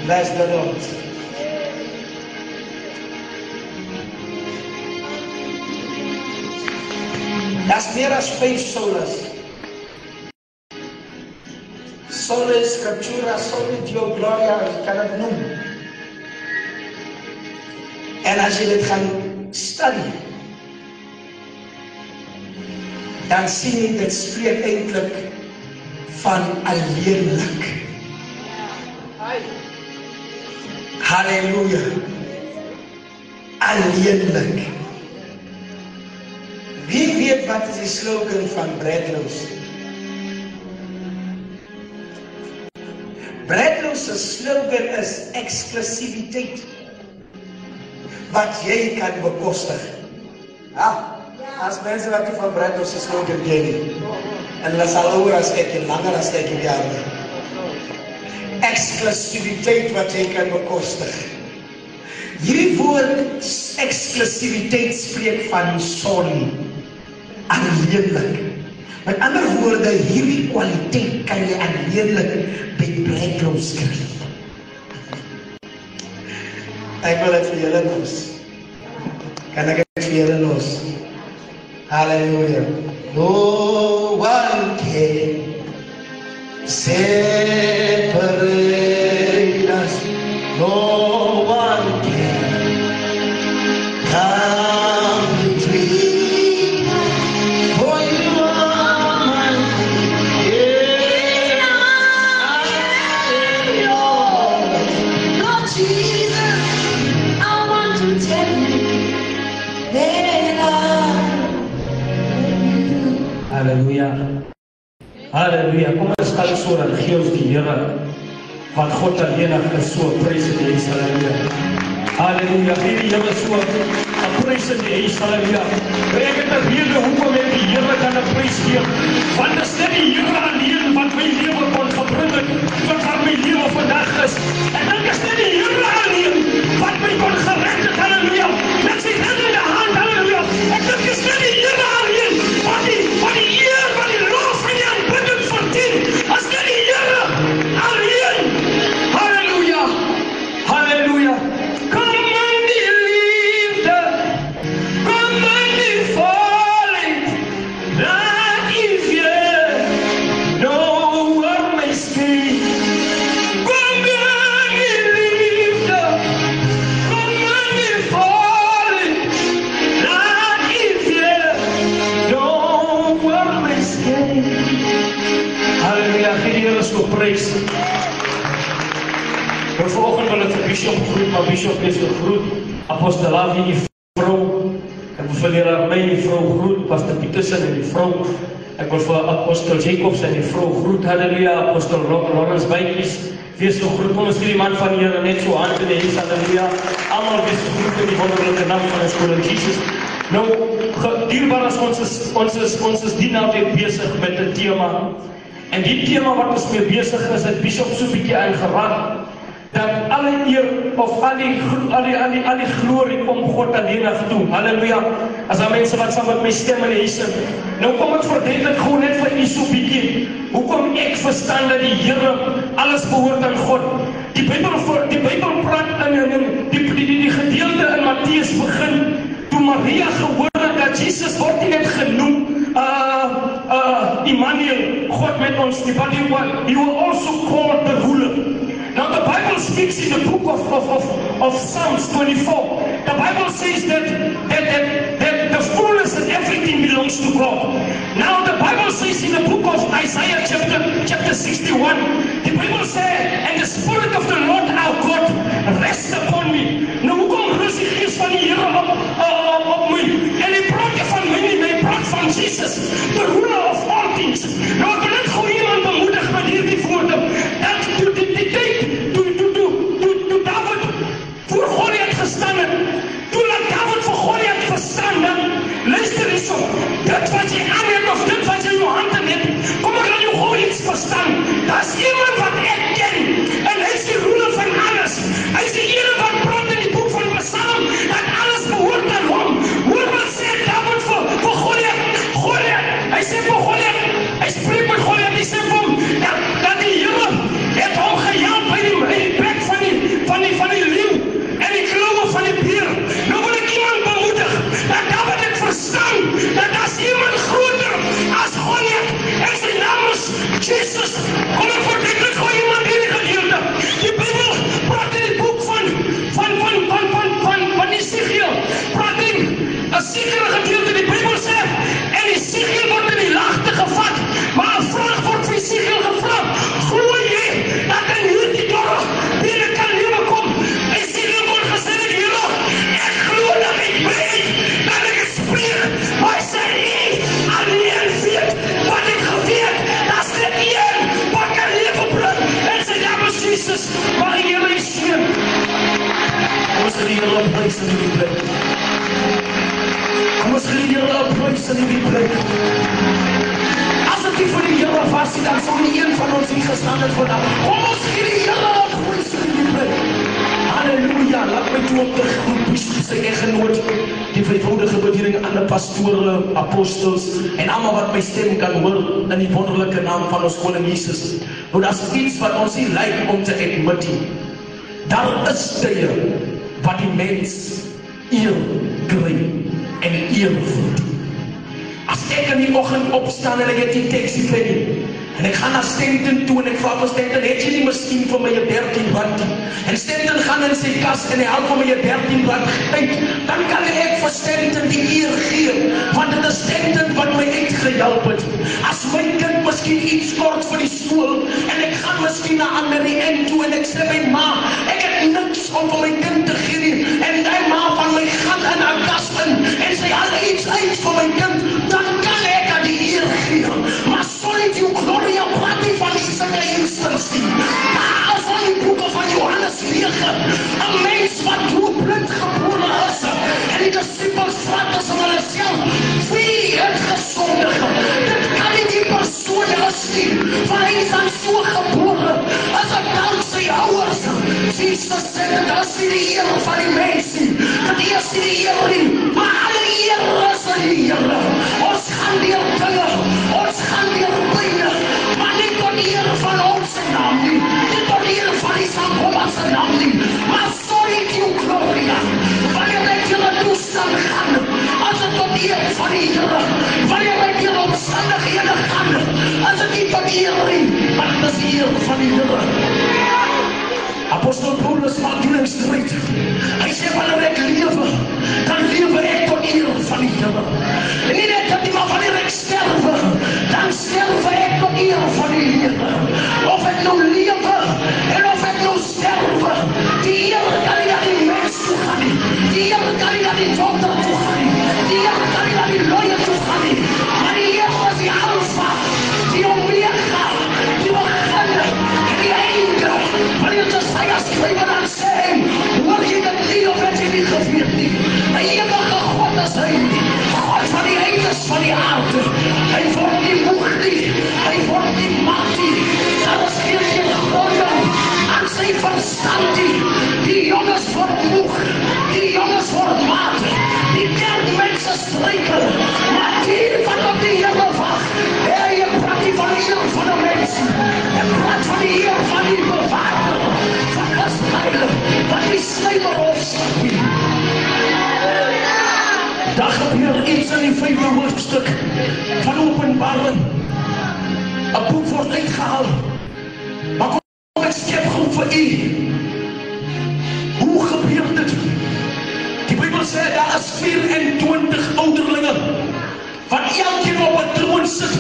Bless the Lord. Dat is meer as 5 solas. Sole Scriptura, Sole Deo Gloria, je kan het noemen. En als je dit gaan study, dan zie je dit spreekt eindelijk van alleenlijk. Halleluja. Alleenlijk. Wie weet wat is die slogan van Breadloos? Breadloos' slogan is exclusiviteit. Wat jy kan bekostig. Ja, as mense wat nie van Breadloos' slogan ken nie. En hulle sal ouer as ek en langer as ek in die jare. Exclusiviteit wat jy kan bekostig. Hierdie woord exclusiviteit spreek van sorry. Alleenlik. Met ander woorde, hierdie kwaliteit kan jy alleenlik by Breadloos kry. Ek wil het vir julle los. Kan ek het vir julle los? Hallelujah. No one can separate us. No one can come between us. For you are my King. Lord Jesus, I want to tell you that I Halleluja. Halleluja. Kom ons stel so dat gee ons die Here wat God alleenig is so prys in die Halleluja. Halleluja. Gee die Here so 'n prys in die Halleluja. Ek het 'n rede hoekom ek die Here kan 'n prys gee. Want dit is net die Here alleen wat my lewe kon gebring het tot waar my lewe vandag is. En dit is net die Here alleen wat my kon gered het. Halleluja. Met sy hand in die hand. Halleluja. Ek dink dit is net die Here alleen wat die eer, wat die lof en die aanbidding verdien. As net die Here alleen. Halleluja. Halleluja. Kom in die liefde. Kom in die volheid. Laat u weer nou oor my skyn. Kom in die liefde. Kom in die volheid. Laat u weer nou oor my skyn. Halleluja. Gee die Here so prys. Maar vanoggend wil ek vir Bishop groet, maar Bishop is gegroet. Apostel Avi, die vrou. Ek wil vir Here my die vrou groet, Pastor Pietersen en die vrou. Ek wil vir Apostel Jacobs en die vrou groet. Halleluja. Apostel Lawrence Bykies. Wees so groet. Kom ons gee die man van die Here net so hand in die hens. Halleluja. Almal wees so groet in die wonderlike naam van ons Koning Jesus. Nou, dierbaar as ons is die naweek besig met 'n tema. En die tema wat ons mee besig is, het Bishop so 'n bietjie aangeraak. Dat alle eer of al die glorie kom God alleenig toe. Halleluja. As daar mense wat saam met my stem in die huis sit. Nou kom ek verduidelik gewoon net vir u so bietjie. Hoekom ek verstaan dat die Here alles behoort aan God. Die Bybel praat in die gedeelte in Matteus begin, toe Maria gehoor het dat Jesus word nie net genoem, Immanuel, God met ons, but he will also call the ruler. Now the Bible speaks in the book of Psalms 24. The Bible says that the fullness and everything belongs to God. Now the Bible says in the book of Isaiah chapter 61, the Bible says, and the Spirit of the Lord our God rests upon me. Nou hoekom rus die Gees van die Here op my? En hy praat nie van my nie, hy praat van Jesus, the ruler of all things. Nou ek wil net gou iemand bemoedig met hierdie woorde, dat die tyd toe David voor Goliath gestaan het, toe dat David vir Goliath verstaan het, luister hierso, dit wat jy aan het of dit wat jy in jou handen het, kom ek laat jou gou iets verstaan, daar is iemand wat ek ken, en hy is die ruler van alles, hy is die ene wat praat in die boek van Psalm, dat alles behoort aan hom. Hoor wat sê David vir Goliath, hy sê vir Goliath, hy spreek met Goliath, hy sê vir hom, dat die Here het hom gehelp by die bek van die leeu, en die klauwe van die beer. Nou wil ek iemand bemoedig, dat David het verstaan, dat as iemand groter as Goliath, en sy naam is Jesus. Kom ek verduidelik gou iemand hierdie gedeelte. Die Bybel praat in die boek van Esegiel, praat in 'n sekere gedeelte, die Bybel sê, en Esegiel word in die lagte gevat, maar 'n vraag word vir Esegiel gevra, glo jy dat in hierdie dorp binne kan lewe kom? Esegiel word gesê, Here, ek glo dat ek weet, dat ek spreek, maar hy sê nie, alleen weet, wat ek geweet, dat is net een, wat kan lewe bring, en sy naam is Jesus, maar die Here is seën. Ons gee die Here prys in die plek. Ons gee die Here prys in die plek. As dit nie vir die Here was, dan sou nie een van ons hier gestaan het vandag. Ons gee die Here prys in die plek. Halleluja, laat my toe op teruggroep, sy eggenoot, die vervoudige bediening aan die pastore, apostels, en almal wat my stem kan hoor, in die wonderlijke naam van ons koning Jesus. Nou, dat is iets wat ons nie lyk om te admit. Daar is tye wat die mens eer kry en eer verdien. As ek in die oggend opstaan en ek het die teksie penny, en ek gaan na Stenton toe en ek vraag vir Stenton, het jy nie miskien vir my 13 rand? En Stenton gaan in sy kas en hy haal vir my 13 rand uit, dan kan ek vir Stenton die eer gee, want dit is Stenton wat my uitgehelp het. As my kind miskien iets kort vir die skool, en ek gaan miskien na Amerie N toe, en ek sê my ma, ek het niks om vir my kind te gee nie, en die ma van my gaan in haar kas in, en sy haal iets uit vir my kind, dan kan ek aan die eer gee. Maar solid jou gloria praat nie van die singe instansie. Maar as van die boeke van Johannes 9, 'n mens wat doelblind gebore is, en die disciples vraag as hulle self, wie het gesondig? Dit kan nie die persoon is nie, want hy is dan so gebore, as ek dan sy ouers, Jesus sê, dit is nie die eer van die mens nie, dit is nie die eer nie, maar alle eer is aan die Here. Ons gaan deur dinge, ons gaan deur pynne, maar nie tot eer van ons naam nie, nie tot eer van die Sangoma se naam nie, maar sorry jou gloria, wanneer ek julle toestand gaan, as het tot eer van die Here, wanneer ek julle omstandighede gaan, as het nie tot eer nie, maar dit is die eer van die Here. Apostel Paulus maak die strijd. Hy sê, wanneer ek lewe, dan lewe ek tot eer van die Here. En nie net dat die maar wanneer ek sterwe, dan sterwe ek tot eer van die Here. Of ek nou lewe, en of ek nou sterwe, die eer kan nie aan die mens toe gaan nie, die eer kan nie aan die dokter toe gaan nie, die eer kan nie aan die lawyer toe gaan nie, maar die eer was die Alpha, die Omega, die begin, die einde, wanneer Jesaja skrywe dan sê hy, hoor jy dit nie of het jy nie geweet nie, my ewige God is hy, God van die eindes van die aarde, hy word nie moeg nie, hy word nie mat nie, die sluimer opstaan. Daar gebeur iets in die 5de hoofstuk van Openbaring. 'n boek word uitgehaal. Maar kom ek skep goed vir u. Hoe gebeur dit? Die Bybel sê daar is 24 ouderlinge wat elkeen op 'n troon sit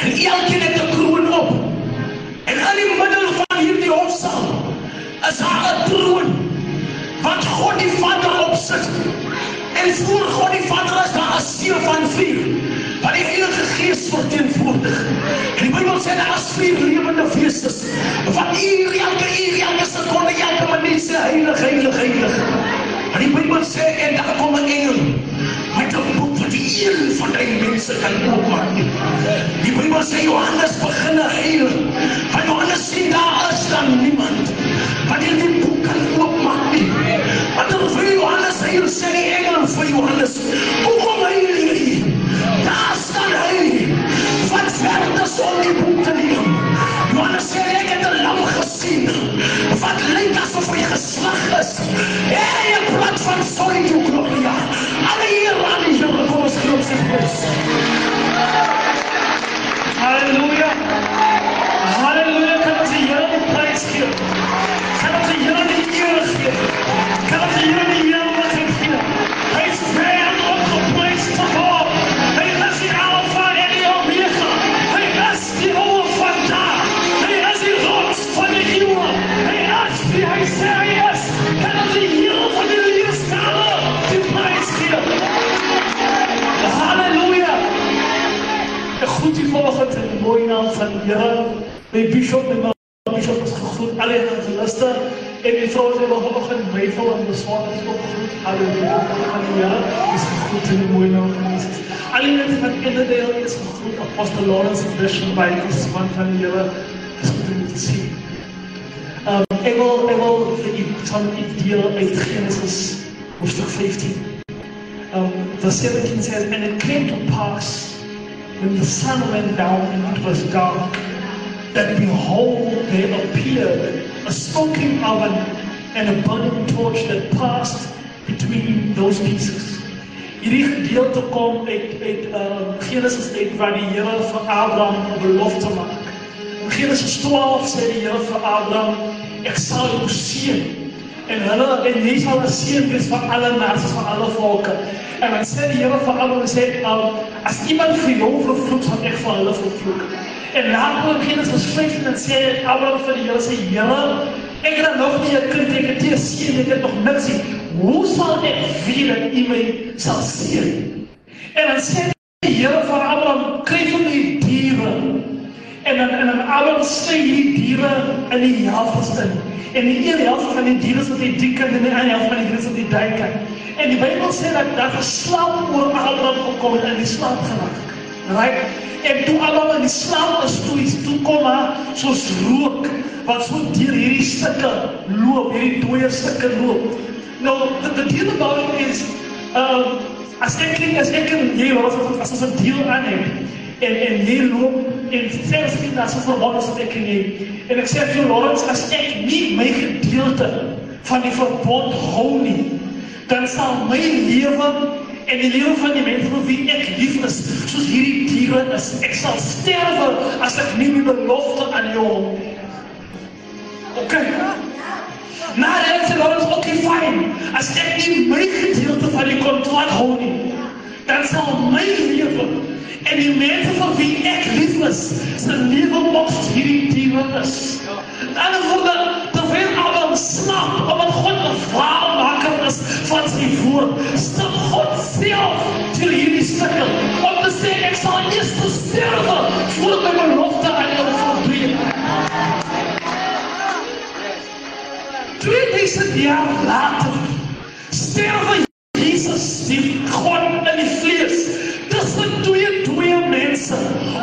en elkeen het 'n kroon op. En in die middel van hierdie hofsaal is daar 'n troon wat God die Vader opsit. En voor God die Vader is daar 'n seël van vuur wat die Heilige Gees verteenwoordig. En die Bybel sê daar is 4 lewende wesens wat elke sekonde, elke minuut sê heilig, heilig, heilig. En die Bybel sê en daar kom 'n engel met 'n boek wat die een van die mense kan oopmaak. Die Bybel sê Johannes begin huil. Van Johannes sê daar is dan niemand wat die boek kan oopmaak nie. Maar terwyl Johannes huil, sê die engel vir Johannes, hoekom huil jy? Daar staan hy wat verder is om die boek te neem. Johannes sê ek het 'n lam gesien wat lyk asof hy geslag is. Hy 'n plat van sorry toe gloria. Alle hier aan die Here, kom ons klop sy prys. Halleluja. Halleluja, kan ons die Here die prys gee. Kan ons die Here die eer gee. Kan ons die Here die heerlikheid gee. Hy is ver op die prys te hoor. Hy is die Alpha en die Omega. Hy is die Oor van daar. Hy is die rots van die Eeuwe. Hy is wie hy sê hy is. Kan ons die Here van die leerskale die prys gee. Halleluja. Ek groet u vanoggend in die mooie naam van die Here. My bishop en my bishop is gegroet, alle evangeliste en die vrouwen die vanoggend meeval en beswaar is ook gegroet. Halleluja, van die Here is gegroet in die mooie naam van Jesus. Alle mensen van Innerdale is gegroet, Apostel Lawrence en Bishop Bijkers, man van die Here is goed om te zien. Ek wil vir u van u deel uit Genesis hoofstuk 15. Verse 17 says, and it came to pass when the sun went down and it was dark, that behold, there appeared a smoking oven and a burning torch that passed between those pieces. Hierdie gedeelte kom uit Genesis 8 waar die Here vir Abraham 'n belofte maak. In Genesis 12 sê die Here vir Abraham, ek sal jou seën en jy sal 'n seën wees vir alle nasies, vir alle volke. En dan sê die Here vir Abraham, sê, as iemand vir jou vervloek, sal ek vir hulle vervloek. En later in Genesis 15 dan sê Abraham vir die Here, sê, Here, ek het nog nie 'n kind, ek het nie 'n seun, ek het nog niks nie. Hoe sal ek weet dat u my sal seën? En dan sê die Here vir Abraham, kry vir my diere. En dan Abraham sê die diere in die helfte in. En die een helft van die diere is wat die die kant en die ander helft van die diere is wat die die kant. En die Bybel sê dat daar 'n slaap oor Abraham gekom het en die slaap geraak. Right? En toe Abraham in die slaap is, toe kom maar soos rook, wat so deur hierdie stukke loop, hierdie dooie stukke loop. Nou, the deal about it is, as ek en jy, as ons 'n deal aan het, en jy loop, en selfs ek daar so verbond as ek en jy, en ek sê vir Lawrence, as ek nie my gedeelte van die verbond hou nie, dan sal my lewe en die lewe van die mense vir wie ek lief is, soos hierdie diere is. Ek sal sterwe as ek nie my belofte aan jou hou nie. Okay. Maar dan sê Lawrence, okay, fine. As ek nie my gedeelte van die kontrak hou nie, dan sal my lewe en die mense vir wie ek lief is, sy lewe ook soos hierdie diere is. In ander woorde, terwyl Abraham slaap, omdat God 'n waarmaker is van sy woord, stap God self til hierdie stukke, om te sê, ek sal eers sterwe, voordat my belofte aan jou volbreek. 2000 jaar later, sterwe Jesus, die God in die vlees, tussen twee mense,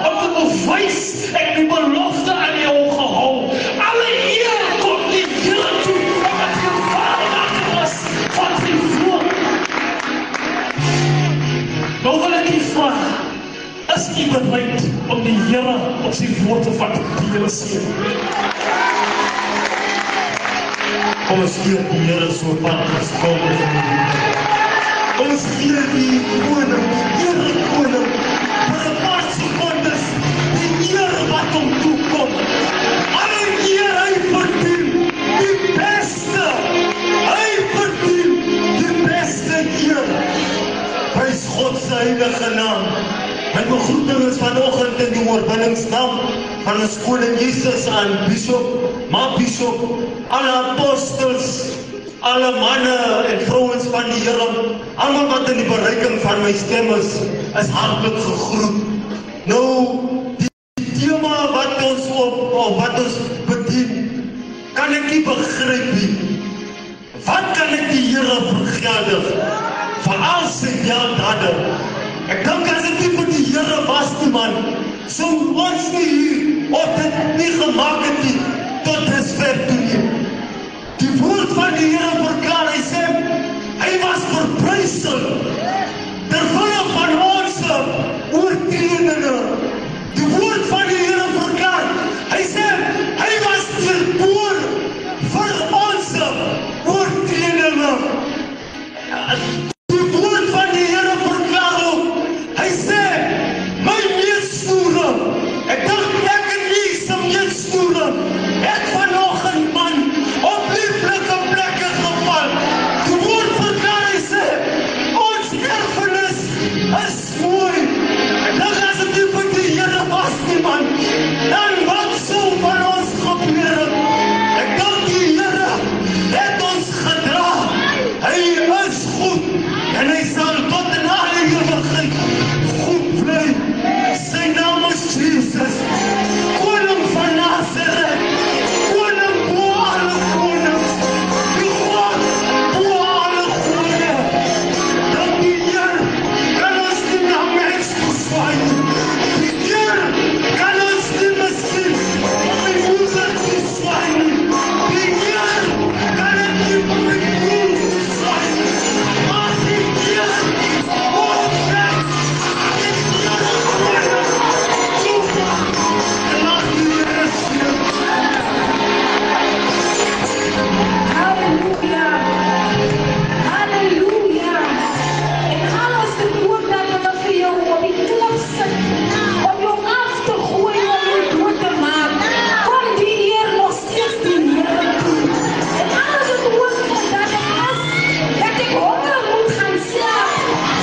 om te bewys, ek die belofte aan jou gehou. Alle eer kom die Here toe, omdat hy waarmaker is van sy woord. Nou wil ek u vra, is u bereid om die Here op sy woord te vat, die Here seën? Kom ons gee die Here so pad geskom. Ons gee die koning, die Here koning, vir 'n paar sekondes, die Here wat hom toekom. Alle eer hy verdien, die beste, hy verdien die beste eer. Prys God se heilige naam. My begroeting is vanoggend in die oorwinningsnaam van ons koning Jesus aan Bishop, Bishop, alle apostels, alle manne en vrouens van die Here, almal wat in die bereiking van my stem is hartlik gegroet. Nou, die tema wat ons wat ons bedien, kan ek nie begryp nie. Wat kan ek die Here vergeldig vir al sy weldaden? Ek dink as dit nie vir die Here was nie, man, sou ons nie hier of dit nie gemaak het nie, tot dusver toe nie. Die woord van die Here verklaar, hy sê, hy was verbrysel terwille van ons oortredinge. Die woord van die Here verklaar, hy sê, hy was verboor vir ons oortredinge. Die woord van die Here verklaar ook, hy sê, my meestoere, ek dink ek en nie sy meestoere, ek vanoggend, man, op lieflike plekke geval. Die woord verklaar, hy sê, ons erfenis is mooi. Ek dink as het nie vir die Here was nie, man, dan wat sou van ons gebeur het? Ek dink die Here het ons gedra. Hy is goed en hy sal tot in alle ewigheid goed bly. Sy naam is Jesus, koning van Nazareth, koning bo alle konings, die God bo alle gode. Dat die Heer kan ons nie na mens toeswaai. Die Heer kan ons nie miskien op die moeder toeswaai. Die Heer kan het nie op die broer toeswaai. Maar die Heer wordt weg. Halleluja. Halleluja. En alles te doen dat we vir jou op die klip sit, om jou af te gooi, om jou dood te maak. Kom die eer nog steeds die Here toe. En alles het hoort dat het is, dat ek honger moet gaan slaap.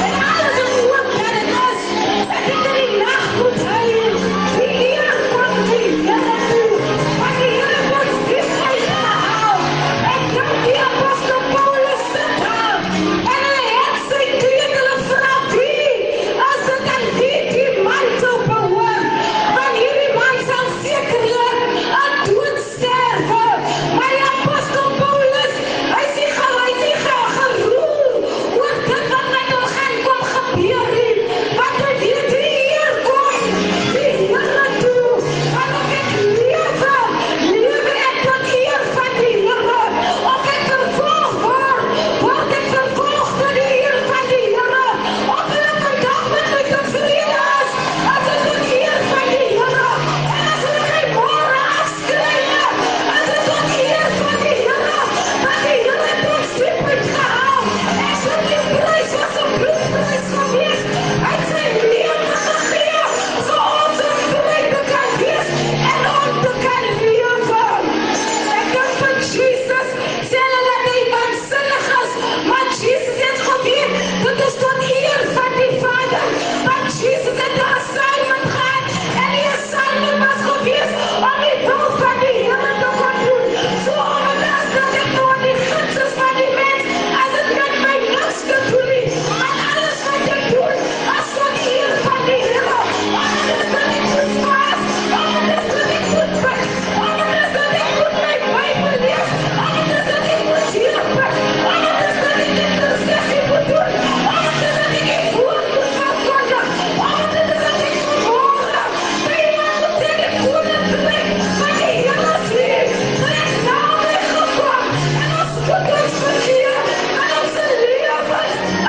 En alles het hoort dat het is, dat ek in die nacht moet huil. Die eer komt die Here toe. Want die Here wordt diep by gehaal. En dan die apostel Paulus sit daar. En hy het sy kledele vra wie, as dit aan die man sou behoort. Want hierdie man sal sekerlik aan dood sterwe. Maar die apostel Paulus, hy sê geroer oor dit wat met hom gaan kom gebeur nie. Want hy weet die Heer kom, die Here toe. En of ek lewe ek tot eer van die Here. Of ek vervolg word ek vervolg tot die eer van die Here. Of hulle vandag met my tevrede is, as dit tot eer van die Here. En as hulle my môre afskrywe, as dit tot eer van die Here. Want die Here het ons diep uitgehaal. Ek sal die prys was 'n bloedprys gewees. Hy het sy lewe gegee, so ons vrede kan wees en ons te kan lewe. Ek dink van Jesus, sê hulle dat hy waansinnig is, maar Jesus het geweet, dit is tot eer van die Vader. Want Jesus het 'n assignment gehad, en die assignment was gewees om die wil van die Here te kon doen. So omdat dat ek nou aan die guns is van die mens, as het met my niks te doen nie, maar alles wat ek doen, as tot eer van die Here. Omdat is dat ek goed was, omdat is dat ek goed ben, omdat is dat ek goed my Bijbel lees, omdat is dat ek goed hier ben, omdat is dat ek intercessie moet doen, omdat is dat ek die woord moet verkondig, omdat is dat ek verhoren, by iemand moet sê die koninkrijk van die Here is lief, dat ek naamlik gekom, en ons moet ons vergeer, en ons lewe,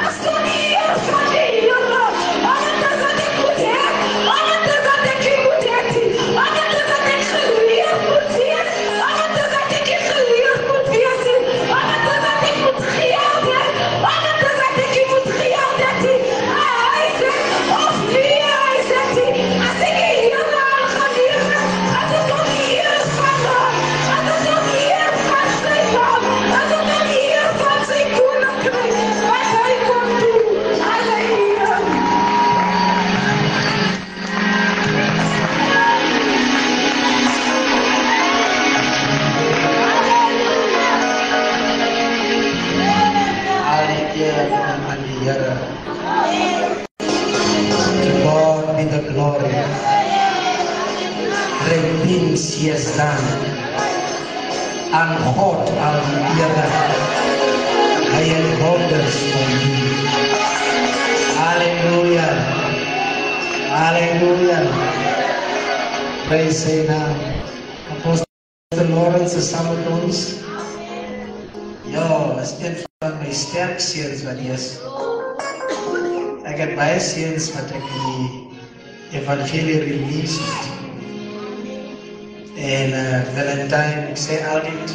as tot eer van die Here, omdat is dat ek moet hê, omdat is dat ek nie moet hê, omdat is dat ek geleerd moet wees, omdat is dat ek nie geleerd moet wees, eer aan die Here. To God be the glory. Great things He has done. Aan God al die ere. Hy het wonders gedoen. Hallelujah. Hallelujah. Praise Sy naam. Apostel Lawrence is saam met ons. Ja, is een van my sterk seuns wat hy is. Ek het baie seuns wat ek die evangelie release het. En Valentine, ek sê altyd,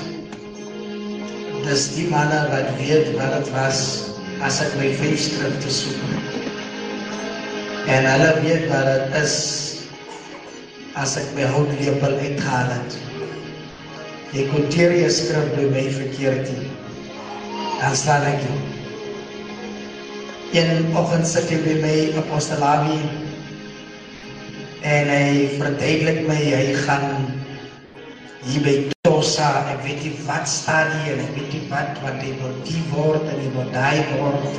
dis die manne wat weet wat het was as ek my 5 skrifte soek. En hulle weet wat het is as ek my houtlepel uitgehaal het. Jy quoteer jy skrif by my verkeerd nie. Dan staan ek nie. Een oggend sit hy by my Apostel Abi en hy verduidelik my, hy gaan hier by Tosa, ek weet nie wat staan hier en ek weet nie wat hy wil die word en hy wil die word.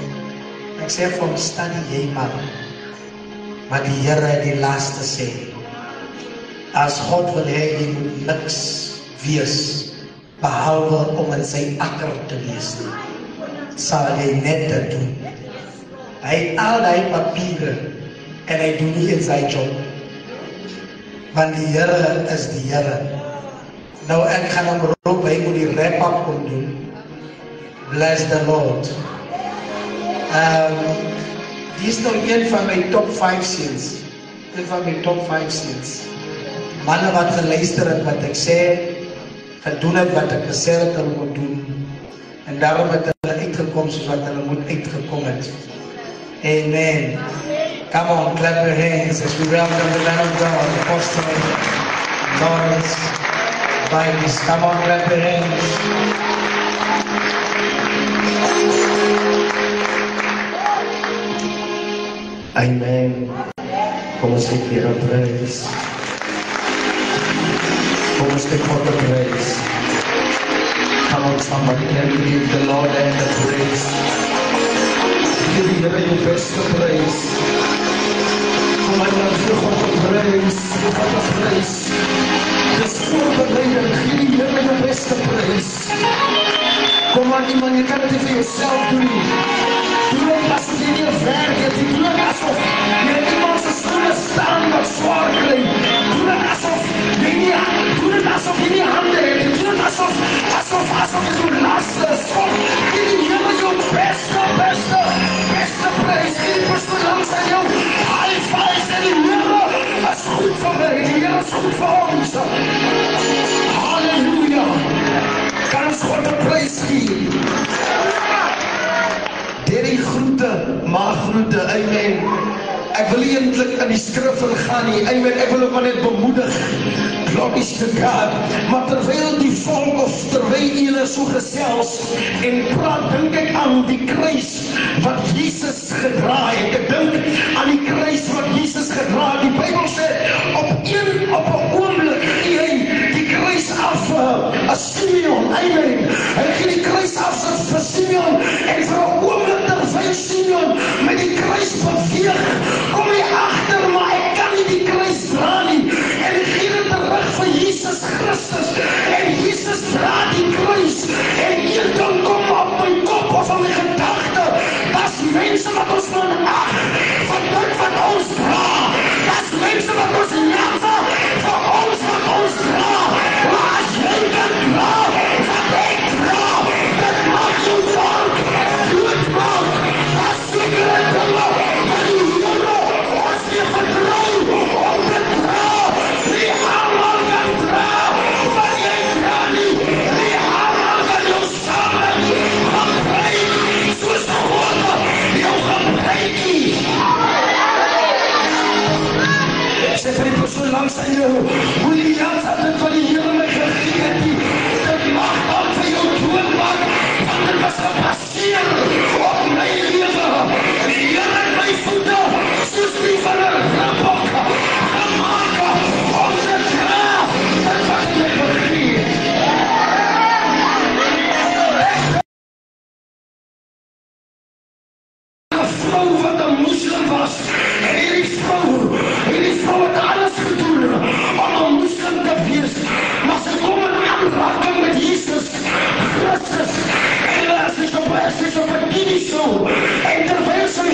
Ek sê vir hom, staan jy man, maar die Here die laaste sê, as God wil hê, jy moet niks wees, behalwe om in sy akker te wees, sal hy net dit doen. Hy het al die papiere en hy doen nie in sy job, want die Here is die Here. Nou ek gaan hom roep, hy moet die wrap-up kom doen. Bless the Lord. Die is nou een van my top 5 seuns. Een van my top 5 seuns. Manne wat geluister het wat ek sê, gedoen het wat ek gesê het hulle moet doen. En daarom het hulle uitgekom soos wat hulle moet uitgekom het. Amen. Come on, clap your hands as we welcome the man of God, Apostle Lawrence Vibes. Come on, clap your hands. Amen. Kom ons gee Here prys. Kom ons gee God die prys. Come on, somebody, can we give the Lord and the praise? Give the Here your best praise. Kom aan, dan gee God die prys. Gee God die prys. Dis voorbereiding, gee die Here jou beste prys. Kom aan, iemand, jy kan dit vir jouself doen. Doe het asof jy nie werk het, doe het asof jy iemand sy schoene staan wat zwaar krijg. Doe het asof jy nie hande het, doe het asof jy so last is. Kom, gee die Here jou beste prijs, gee die persoon langs aan jou, high five en die Here is goed vir my, die Here is goed vir ons. Halleluja, kan ons God die prijs gee. Die groete, maar groete, amen. Ek wil nie eintlik in die skrif gaan nie, amen. Ek wil ook maar net bemoedig, glories to God. Maar terwyl die volk of terwyl julle so gesels en praat, dink ek aan die kruis wat Jesus gedra het. Ek dink aan die kruis wat Jesus gedra het. Die Bybel sê, op 'n oomblik gee hy die kruis af vir Simeon, amen. Hy gee die kruis af vir Simeon en vir 'n oomblik terwyl Simeon met die kruis beweeg, kom hy agter, maar ek kan nie die kruis dra nie. En ek gee dit terug vir Jesus Christus. En Jesus dra die kruis. En hier dan kom op my kop of aan my gedagte, dat is mense wat ons van ag, van dit wat ons dra. Dat is mense wat ons laffe, van ons wat ons dra. Maar as jy kan dra, wat ek dra, dit maak jou volk dood maak. Dat is sekere dinge, maar die Here, ons nie vertrouw om te dra. Die allemaal kan dra, wat jy dra nie. Die allemaal kan jou samen gebruik, soos God jou gebruik nie. Sê vir die persoon langs aan jou, hoe die jans het dit van die Here my gegee het nie. Dit mag dan vir jou doodmaak, want dit was gebaseer op my lewe. Die Here het my voete, soos die van 'n rabbok, gemaak om te dra, dit wat hy my gegee het. TV-show. En terwyl sy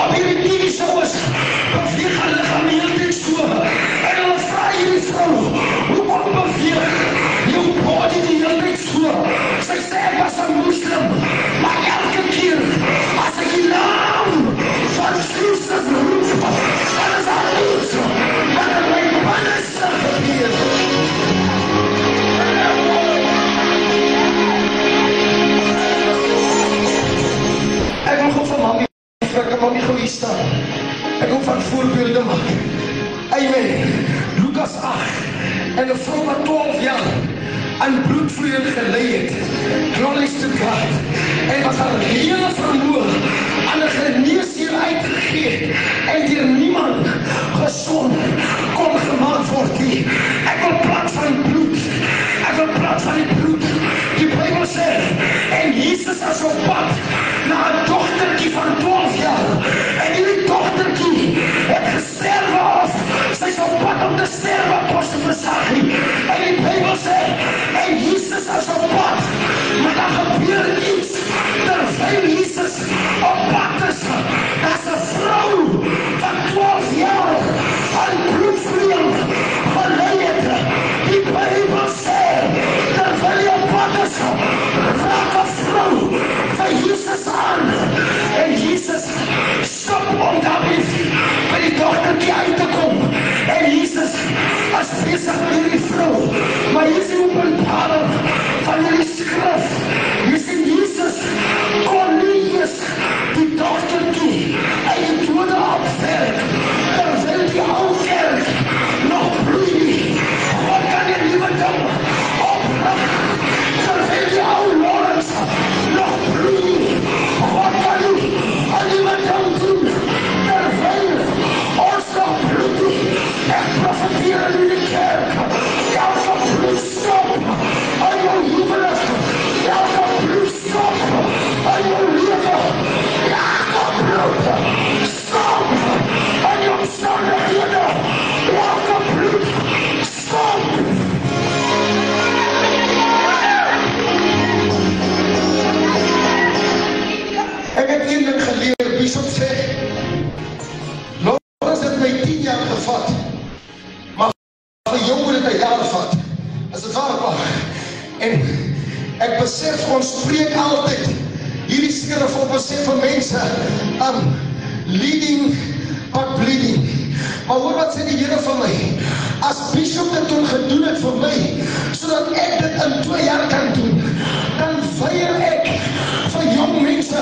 op hierdie TV-show is, beweeg haar liggaam heeltyd so. En hulle vra hierdie vrou, hoekom beweeg jou body die hele tyd so? Sy sê ek was 'n moslim, maar elke keer as ek die naam van Jesus roep, dan is daar iets wat in my binneste gebeur. Ek wil gou van mami vrek, mami gou hier staan. Ek wil van voorbeelde maak. Amen. Lukas 8. En 'n vrou wat 12 jaar aan bloedvloeiing gelei het. Glory to God. En wat haar hele vermoë aan 'n geneesheer uitgegee en deur niemand gesond kon gemaak word nie. Ek wil praat van bloed. Ek wil praat van die bloed. Die Bybel sê, en Jesus is op pad na 'n dogtertjie van 12 jaar. En hierdie dogtertjie het gesterwe of sy is op pad om te sterwe, apostel Versagie. En die Bybel sê, en Jesus is op pad, maar daar gebeur iets terwyl Jesus op pad is. Daar's 'n vrou van 12 jaar aan bloedvloeiing gelei het. Die Bybel sê, terwyl jy op pad is, raak 'n vrou vir Jesus aan. En Jesus stop om daarby by die dogtertjie uit te kom. En Jesus is besig met hierdie vrou. Maar hier is die openbaring van hierdie skrif. Hier sien Jesus kon nie eens die dogtertjie uit die dode opwerk, terwyl die ou kerk nog bloei nie. God kan die nuwe ding oprig, terwyl die ou Lawrence nog bloei nie. God kan nie aan die ding doen, terwyl ons nog bloei nie. Ek profeteer in die kerk, elke bloedstop aan jou huwelik, elke bloedstop aan jou lewe, elke bloedstop aan jou omstandighede, elke bloedstop. Ek het een ding geleer, Bishop sê, Lawrence het my 10 jaar gevat, maar vir jou moet het 'n jaar vat. Is dit waar, pa? En ek besef, ons spreek altyd hierdie skrif op, besef vir mense, leading but bleeding. Maar hoor wat sê die Here vir my? As Bishop dit toen gedoen het vir my, sodat ek dit in 2 jaar kan doen, dan weier ek vir jong mense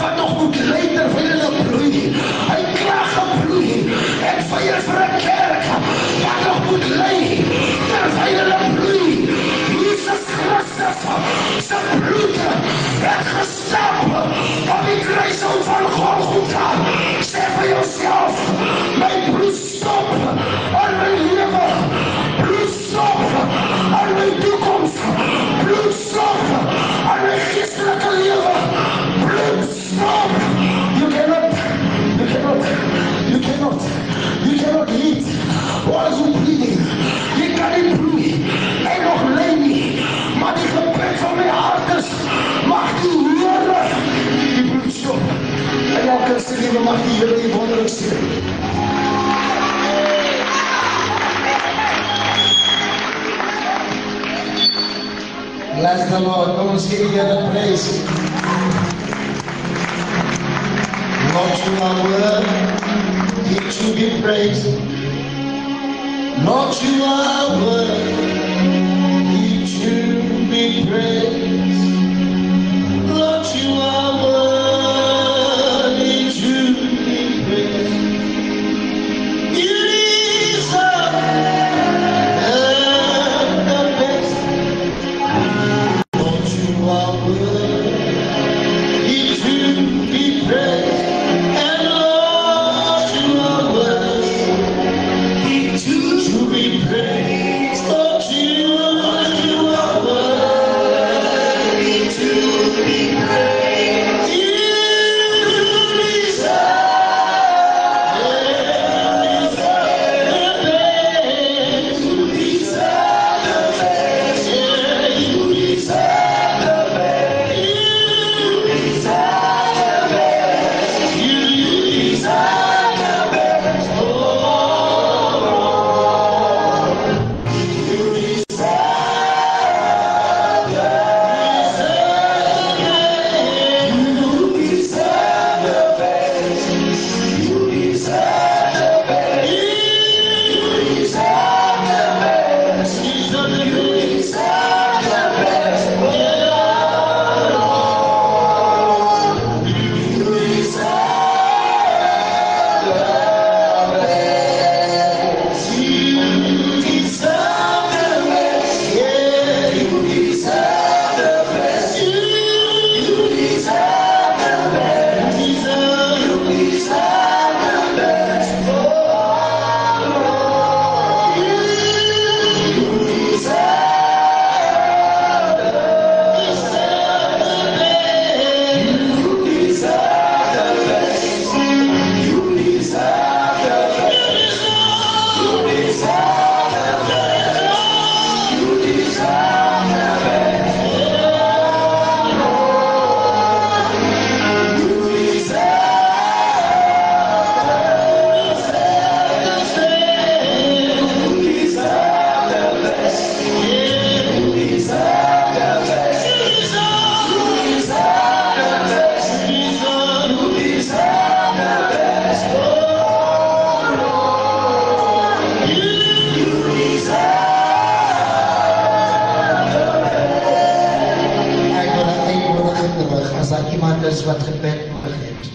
wat nog moet lei terwyl hulle bloei. Hy klaar gebloei. Ek weier vir 'n kerk wat nog moet lei terwyl hulle bloei. Jesus Christus se bloed het gestap op die kruishout van Golgotha. Sê vir jouself, my bloed stop aan my lewe, bloed stop aan my toekoms, bloed stop aan my geestelike lewe, bloed stop. You cannot eat while you bleeding. Jy kan nie bloei en nog lei nie, maar die gebed van my hart is, mag die Here die bloed stop. En elke se lewe mag die Here die wonderlik sien. Bless the Lord. Come on, give together praise. Lord, you are worthy to be praised. Lord, you are worthy to be praised. Lord, you are worthy to be praised. You deserve the best. Lord, you are worthy to be praised. And Lord, you are worthy to be praised. Lord, you are worthy. daar iemand is wat gebed nodig het,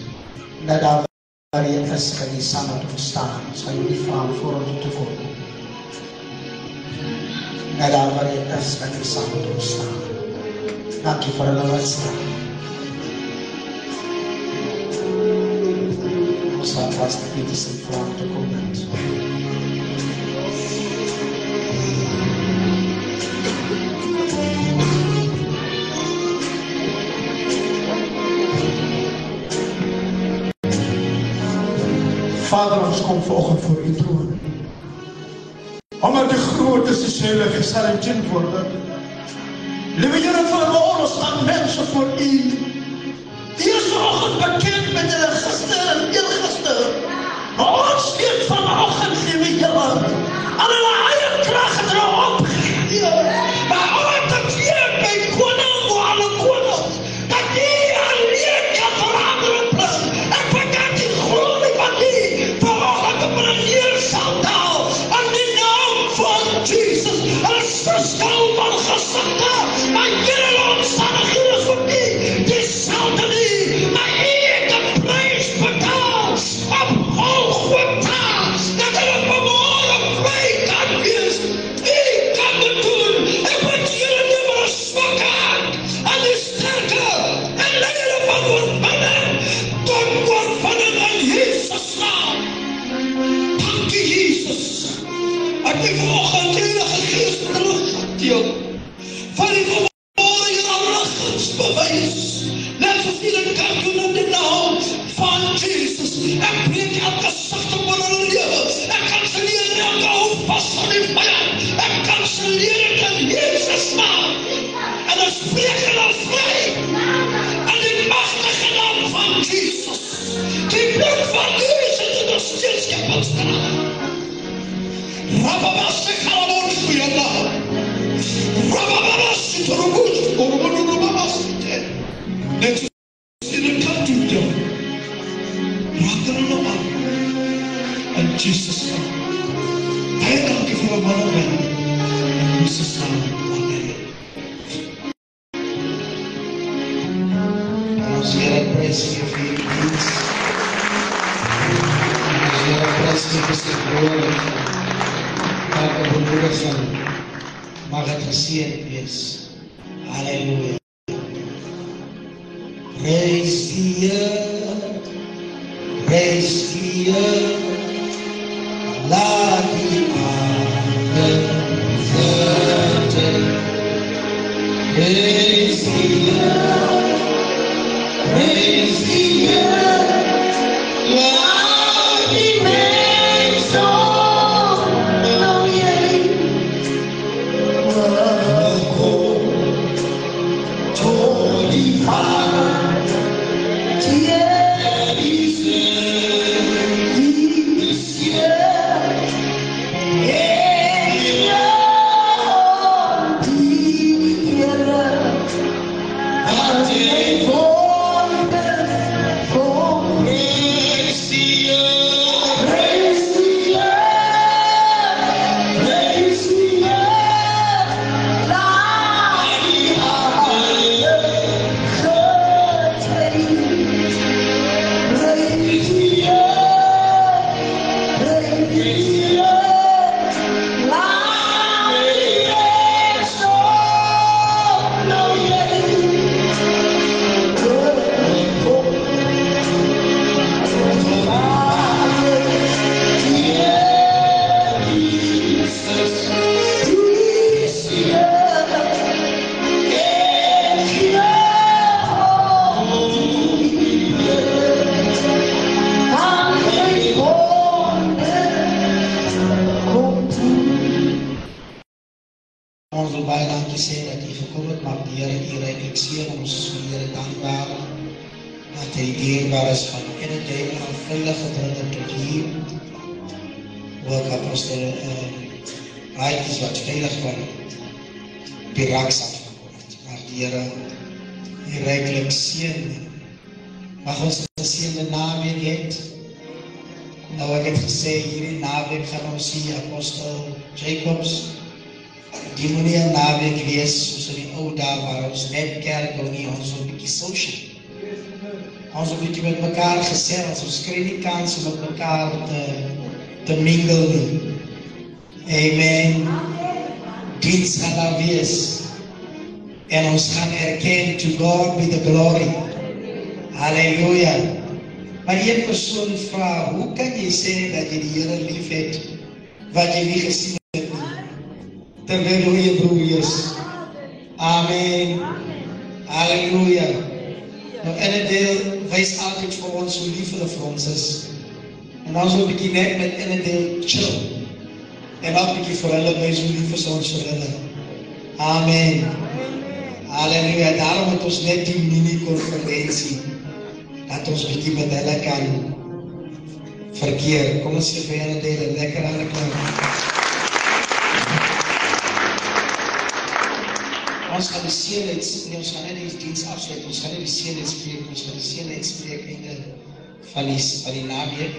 dat daar waar jy is, kan jy saam met ons staan. Ons gaan jy nie vra om voor ons te kom. Dat daar waar jy is, kan jy saam met ons staan. Dankie vir hulle wat staan. Ons gaan vast die Pieters en vra om te kom met. Vader, ons kom vanoggend voor u troon. Omdat die groot is die heilige sal in tien worden. Liewe Here, vanmorgen ons staan mensen voor u. Die is vanoggend bekend met hulle gister en eergister. Maar ons weet vanoggend, liewe Here, aan hulle eie krag het hulle opgegee. Maar omdat jy by koning waar alle konings, dat jy alleen kan veranderen bring. Ek bedank die glorie van die vanoggend op een heer sal daal. In die naam van Jesus, een verskel van gesigte, maar julle omstandighede vir die sal te nie, maar ek het prys betaal op Golgotha, dat hulle vanmorgen vry kan wees. Ek kan dit doen, ek moet julle nie maar swak aan die sterke, en lei hulle van oorwinning tot oorwinning in Jesus naam. Dankie Jesus, ek het vanoggend Heilige Gees teruggedeel, van die verborgene liggingsbewys, net soos die kan doen in die naam van Jesus. Ek breek elke sigte van hulle lewe, ek kanselleer elke houvas van die vyand, ek kanselleer dit in Jesus naam, en ek spreek hulle vry, in die magtige naam van Jesus. Die bloed van Jesus is nog steeds gepansdraag. Rababasik halabons voor je naam. Rababasik robuus, orobabasik. Net zoals in een kant doen. Raak er nog aan. En Jesus naam. Hij dank je voor een man en man. In Jesus naam. Amen. En ons Heer, ek prijs je vir die dienst. Ons Heer, ek prijs je vir sy glorie. Elke bemoediging mag het geseend wees. Halleluja. Prijs die Heer, prijs die Heer, laat die aarde vertel. Prijs die Heer, prijs die Heer, laat die mense Apostel Jacobs, die moenie 'n naweek wees soos in die ou dae waar ons net kerk hou nie, ons wil 'n bietjie social. Ons 'n bietjie met mekaar gesels, ons kry nie kans om met mekaar te mingle nie. Amen. Diens gaan daar wees. En ons gaan erken, to God be the glory. Halleluja. Maar een persoon vra, hoe kan jy sê dat jy die Here lief het, wat jy nie gesien het nie, terwyl jy broer is? Amen. Halleluja. Nou, Annadale wys altyd vir ons hoe lief hulle vir ons is. En ons wil bietjie net met Annadale chill. En ook bietjie vir hulle wys hoe lief is ons vir hulle. Amen. Halleluja. Daarom het ons net die mini-konferensie, dat ons bietjie met hulle kan verkeer. Kom ons sê vir Annadale, lekker aan die klank. Ons gaan die ons gaan net die diens afsluit, ons gaan net die spreek, ons gaan die spreek einde van die naweek.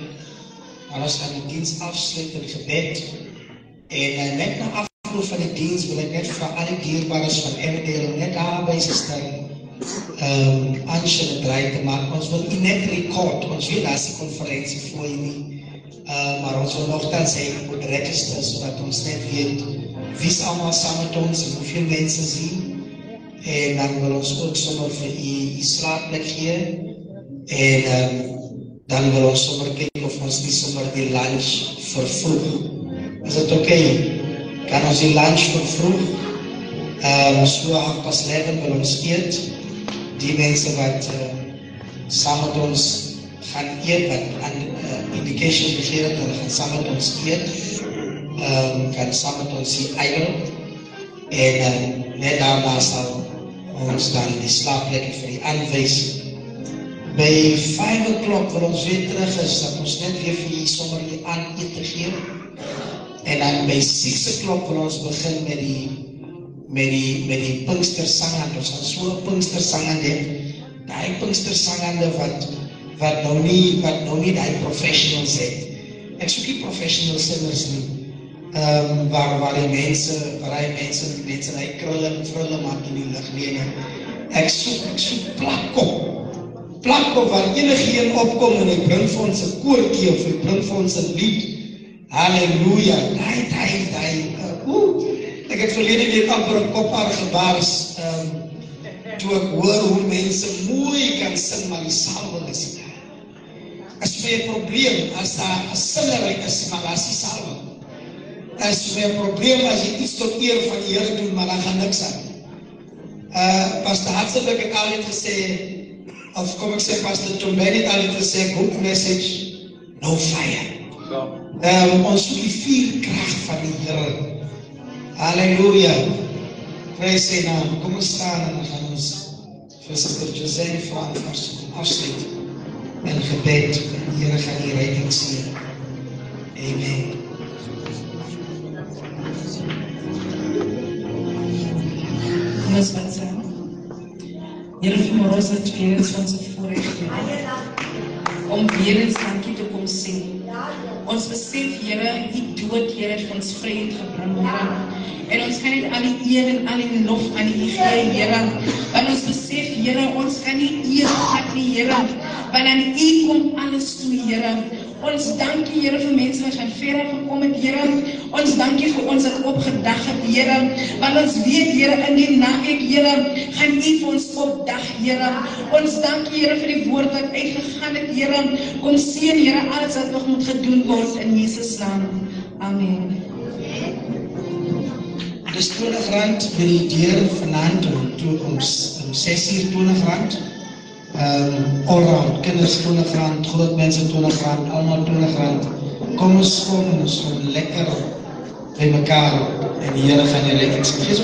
En ons gaan die diens afsluit in gebed. En net na afloop van die diens wil ek net vir al die dierbares van Annadale net daarby staan, Ansje het draai te maak. Ons wil net record, ons weet daar is die konferensie voor jy nie, maar ons wil nogtans hy moet register, sodat ons net weet wie is allemaal saam met ons en hoeveel mense sien. En dan wil ons ook sommer vir die slaapplek gee. En dan wil ons sommer kyk of ons nie sommer die lunch vervroeg. Is dit oké? Kan ons die lunch vervroeg? So 11:30 wil ons eet. Die mense wat saam met ons gaan eet, wat aan indication gegee het, hulle gaan saam met ons eet. Kan saam met ons die eier. En net daarna sal ons dan die slaapplek vir die aanwys. By 5 o'clock wil ons weer terug is, dat ons net weer vir die sommer die aandete gee. En dan by 6 o'clock wil ons begin met die Pinkstersangande. Ons gaan so 'n Pinkstersangande hê. Die Pinkstersangande wat nou nie die professionals het. Ek soek nie professional singers nie. Waar die mense die krulle maak in die lig. Nee. Ek soek plakkop waar enige een opkom en hy bring vir ons 'n koortjie of hy bring vir ons 'n lied. Halleluja. Ek het verlede week amper 'n kophaar gebars, toe ek hoor hoe mense mooi kan sing, maar die salwing is nie daar. As vir 'n probleem, as daar 'n singery is, maar daar is die salwing. As vir 'n probleem, as jy iets tot eer van die Here doen, maar dan gaan niks aan. Pastor Hartselbeck het altyd gesê, of kom ek sê, Pastor Tombeni het altyd gesê, good message, no fire. Ons soek die vuurkrag van die Here. Halleluja. Prys sy naam. Kom ons staan en dan gaan ons vir Sister José vra om ons afsluit en gebed. Die Here gaan die reiking sien. Amen. Kom ons bid saam. Here, vanmôre is dit weer eens ons voorreg om weer eens dankie te kom sing. Ons besef, Here, die dood, Here, het ons vryheid gebring, Here. En ons gaan net al die eer en al die lof aan die gee, Here. Want ons besef, Here, ons kan nie eer vat nie, Here. Want aan U kom alles toe, Here. Ons dankie, Here, vir mense wat gaan verder gekom het, Here. Ons dankie vir ons wat opgedag het, Here. Want ons weet, Here, in die naweek, Here, gaan U vir ons opdag, Here. Ons dankie, Here, vir die woord wat uitgegaan het, Here. Kom seën, Here, alles wat nog moet gedoen word in Jesus naam. Amen. Dis R20 by die deur vanaand om 6:00 R20. Allround, kinders R20, groot mense R20, allemaal R20. Kom ons lekker by mekaar en die Here gaan die rekening gee.